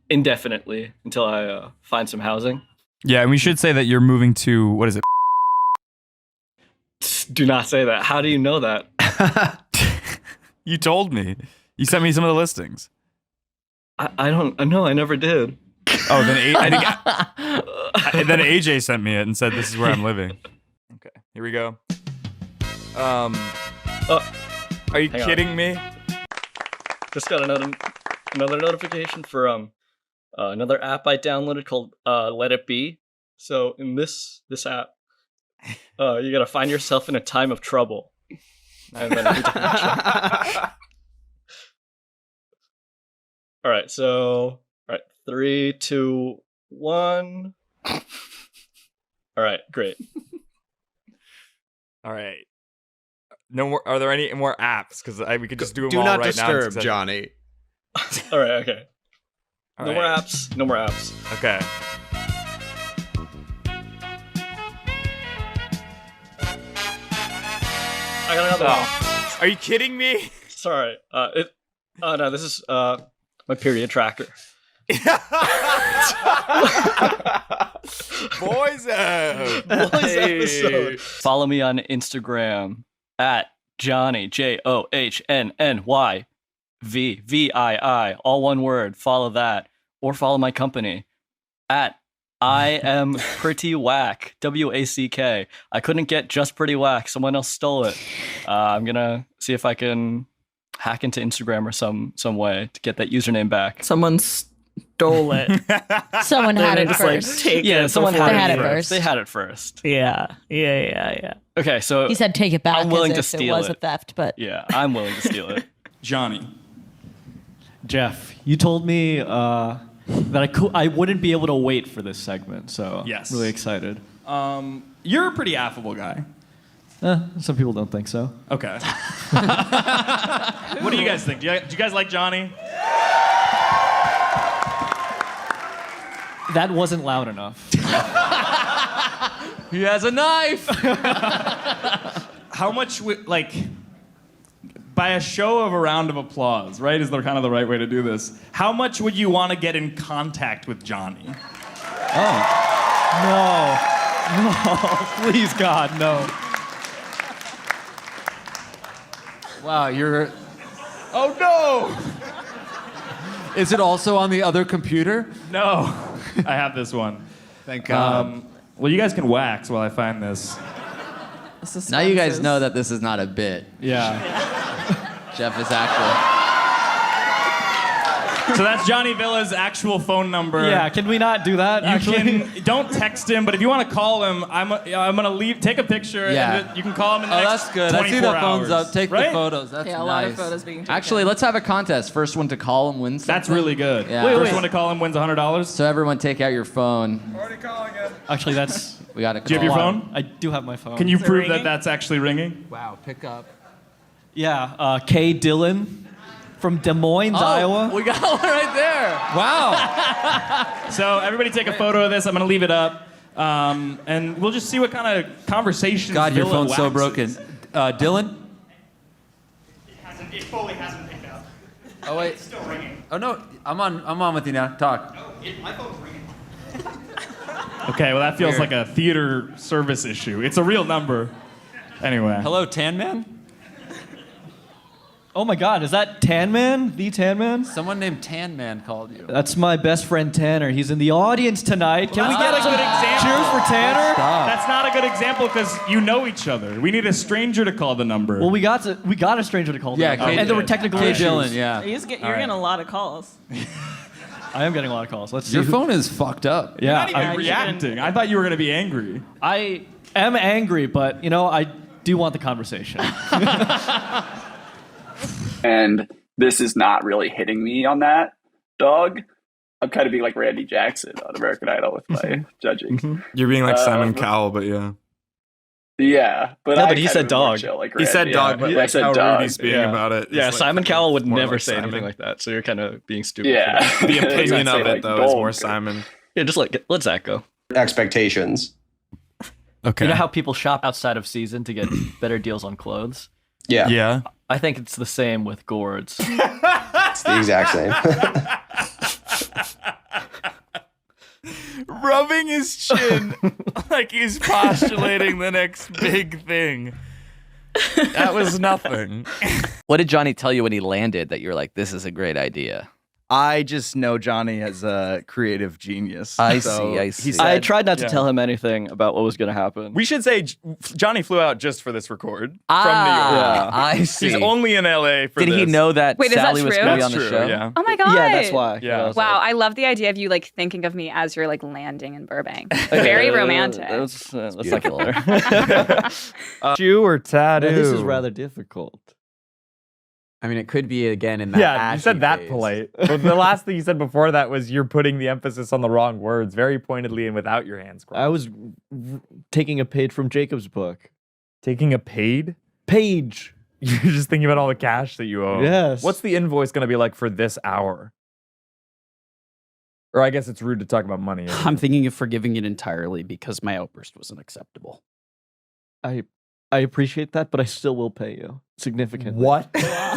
indefinitely until I find some housing. Yeah, and we should say that you're moving to, what is it? Do not say that. How do you know that? You told me. You sent me some of the listings. I don't know. I never did. Oh, then then AJ sent me it and said, this is where I'm living. Okay, here we go. Are you kidding me? Just got another notification for another app I downloaded called Let It Be. So in this app, you gotta find yourself in a time of trouble. And then all right, so 3, 2, 1. All right, great. All right. No more. Are there any more apps? Because we could just do them Do all not right now. disturb, Johnny. All right, okay. All No right. more apps. No more apps. Okay. I got another one. Are you kidding me? Sorry. No, this is my period tracker. Boys episode. Follow me on Instagram at Johnny JOHNNY VVII, all one word. Follow that, or follow my company at I am Pretty Wack, WACK. I couldn't get just Pretty Wack. Someone else stole it. I'm gonna see if I can hack into Instagram or some way to get that username back. Someone stole it. Someone had it just, first. take Yeah, it someone before had it it first. first. They had it first. Yeah. Okay, so He said take it back I'm willing as to if steal it was it. a theft, but Yeah, I'm willing to steal it. Johnny. Jeff, you told me that I wouldn't be able to wait for this segment, so Yes. really excited. You're a pretty affable guy. Some people don't think so. Okay. What do you guys think? Do you guys like Johnny? That wasn't loud enough. He has a knife. How much would, like, by a show of a round of applause, right? Is there kind of the right way to do this? How much would you want to get in contact with Johnny? Oh. No. Please, God, no. Wow, you're. Oh, no! Is it also on the other computer? No. I have this one. Thank God. Well, you guys can wax while I find this. Now you guys know that this is not a bit. Yeah. Jeff is actually. So that's Johnny Villa's actual phone number. Yeah, can we not do that? Don't text him, but if you want to call him, I'm gonna take a picture. Yeah. And you can call him in the next that's good. 24 I see the phones hours, up. Take right? the photos. That's Yeah, a nice. lot of photos being taken. Actually, let's have a contest. First one to call him wins something. That's really good. Yeah. First one to call him wins $100. So everyone take out your phone. Already calling him. Actually, that's. We got to call. Do you have your phone? I do have my phone. Can you Is it prove that ringing? that's actually ringing? Wow, pick up. Yeah, Kay Dillon from Des Moines, Iowa. We got one right there. Wow. So everybody take a photo of this. I'm going to leave it up. And we'll just see what kind of conversations God, your Villa phone's so waxes. broken. Dylan? It fully hasn't picked up. Oh, wait. It's still ringing. Oh, no. I'm on with you now. Talk. My phone's ringing. Okay, well, that feels Weird. like a theater service issue. It's a real number. Anyway. Hello, Tan Man? Oh my God, is that Tan Man? The Tan Man? Someone named Tan Man called you. That's my best friend Tanner. He's in the audience tonight. Can we get a good example? cheers for Tanner? That's not a good example because you know each other. We need a stranger to call the number. Well, we got a stranger to call. Yeah, them. Kay- and there were technical Kay issues. Dillon, yeah. You're getting a lot of calls. I am getting a lot of calls. Let's see. Your phone is fucked up. You're Yeah, not even I'm reacting. I thought you were going to be angry. I am angry, but I do want the conversation. And this is not really hitting me on that, dog. I'm kind of being like Randy Jackson on American Idol with my judging. You're being like Simon Cowell, but yeah. Yeah, but No, I but he kind said of more dog. chill like He said Randy. dog, but I like said how dog. rude he's being about it. Yeah, is, like, Simon Cowell would more never like say Simon. anything like that. So you're kind of being stupid. Yeah. For that. The opinion I'd of say, it, like, though, is dog. more Simon. Yeah, just let Zach go. Expectations. Okay. You know how people shop outside of season to get better deals on clothes? Yeah. Yeah. I think it's the same with gourds. It's the exact same. Rubbing his chin like he's postulating the next big thing. That was nothing. What did Johnny tell you when he landed that you're like, this is a great idea? I just know Johnny as a creative genius. I So see. he said- I tried not to Yeah. tell him anything about what was going to happen. We should say Johnny flew out just for this record from New York. I see. He's only in LA for Did this. he know that Wait, is that Sally was true? going to be That's on the true, show? yeah. Oh my god. Yeah, that's why. Yeah. Wow, I love the idea of you like thinking of me as you're like landing in Burbank. Very romantic. Let's beautiful. not get there. Shoe or tattoo? This is rather difficult. I mean, it could be again in that. Yeah, you ashy said that phase. polite. But the last thing you said before that was you're putting the emphasis on the wrong words very pointedly and without your hands crossed. I was taking a page from Jacob's book. Taking a paid? Page. You're just thinking about all the cash that you owe. Yes. What's the invoice going to be like for this hour? Or I guess it's rude to talk about money. isn't I'm it? thinking of forgiving it entirely because my outburst was unacceptable. I appreciate that, but I still will pay you significantly. What?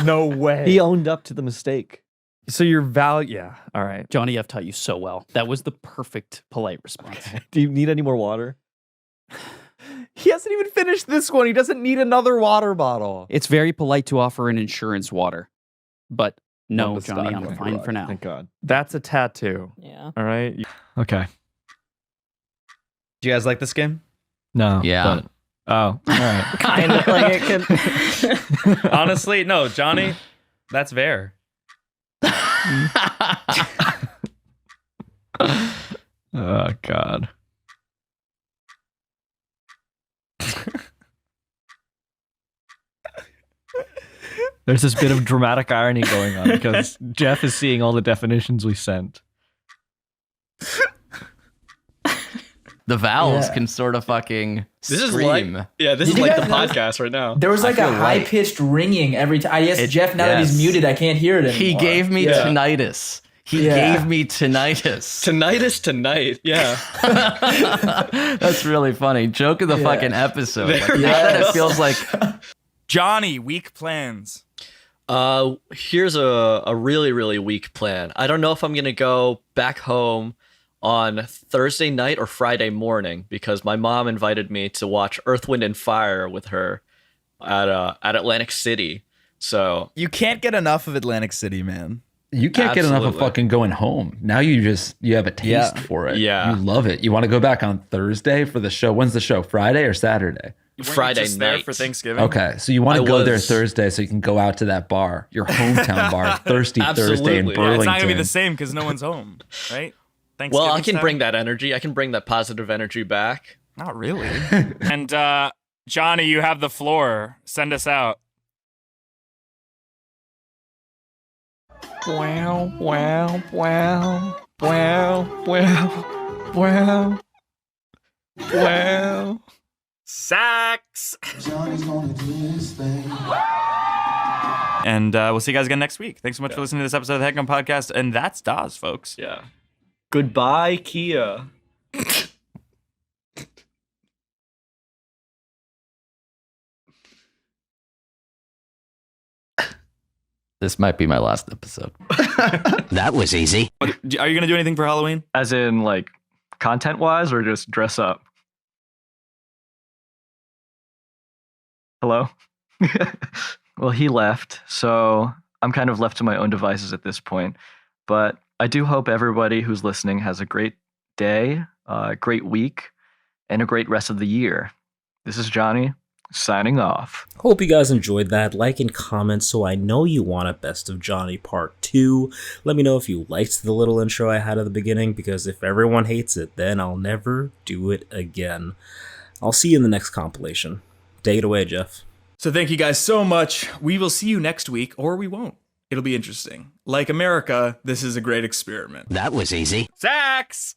No way. He owned up to the mistake. So your value, yeah. All right. Johnny, I've taught you so well. That was the perfect, polite response. Do you need any more water? He hasn't even finished this one. He doesn't need another water bottle. It's very polite to offer an insurance water, but no, Well, Johnny, stop. I'm Thank fine God. for now. Thank God. That's a tattoo. Yeah. All right. Okay. Do you guys like this game? No. Yeah. but- oh, all right. Kind of like it could. Honestly, no, Johnny, that's fair. Oh, God. There's this bit of dramatic irony going on because Jeff is seeing all the definitions we sent. The vowels Yeah. can sort of fucking This is scream. like, this Did is you like the guys notice- podcast right now. There was like a high pitched ringing every time. I guess Jeff, now that he's muted, I can't hear it anymore. He gave me Yeah. tinnitus. He gave me tinnitus. Tinnitus tonight. Yeah. That's really funny. Joke of the fucking episode. Like, it feels like Johnny, weak plans. Here's a really, really weak plan. I don't know if I'm going to go back home on Thursday night or Friday morning because my mom invited me to watch Earth, Wind, and Fire with her at Atlantic City. So you can't get enough of Atlantic City, man. You can't get enough of fucking going home. Now you have a taste for it. Yeah. You love it. You want to go back on Thursday for the show. When's the show? Friday or Saturday? Friday night. There for Thanksgiving. Okay, so you want to go there Thursday so you can go out to that bar, your hometown bar, Thirsty Thursday in Burlington. Yeah, it's not gonna be the same because no one's home, right? Well, I can bring that energy. I can bring that positive energy back. Not really. And Johnny, you have the floor. Send us out. Wow, wow, wow, wow, wow, wow, wow. Sax. And we'll see you guys again next week. Thanks so much for listening to this episode of the Headgum Podcast. And that's Daz, folks. Yeah. Goodbye, Kia. this might be my last episode. That was easy. Are you going to do anything for Halloween? As in, like, content-wise, or just dress up? Hello? Well, he left, so I'm kind of left to my own devices at this point. But I do hope everybody who's listening has a great day, a great week, and a great rest of the year. This is Johnny, signing off. Hope you guys enjoyed that. Like and comment so I know you want a Best of Johnny Part 2. Let me know if you liked the little intro I had at the beginning, because if everyone hates it, then I'll never do it again. I'll see you in the next compilation. Take it away, Jeff. So thank you guys so much. We will see you next week, or we won't. It'll be interesting. Like America, this is a great experiment. That was easy. Sax!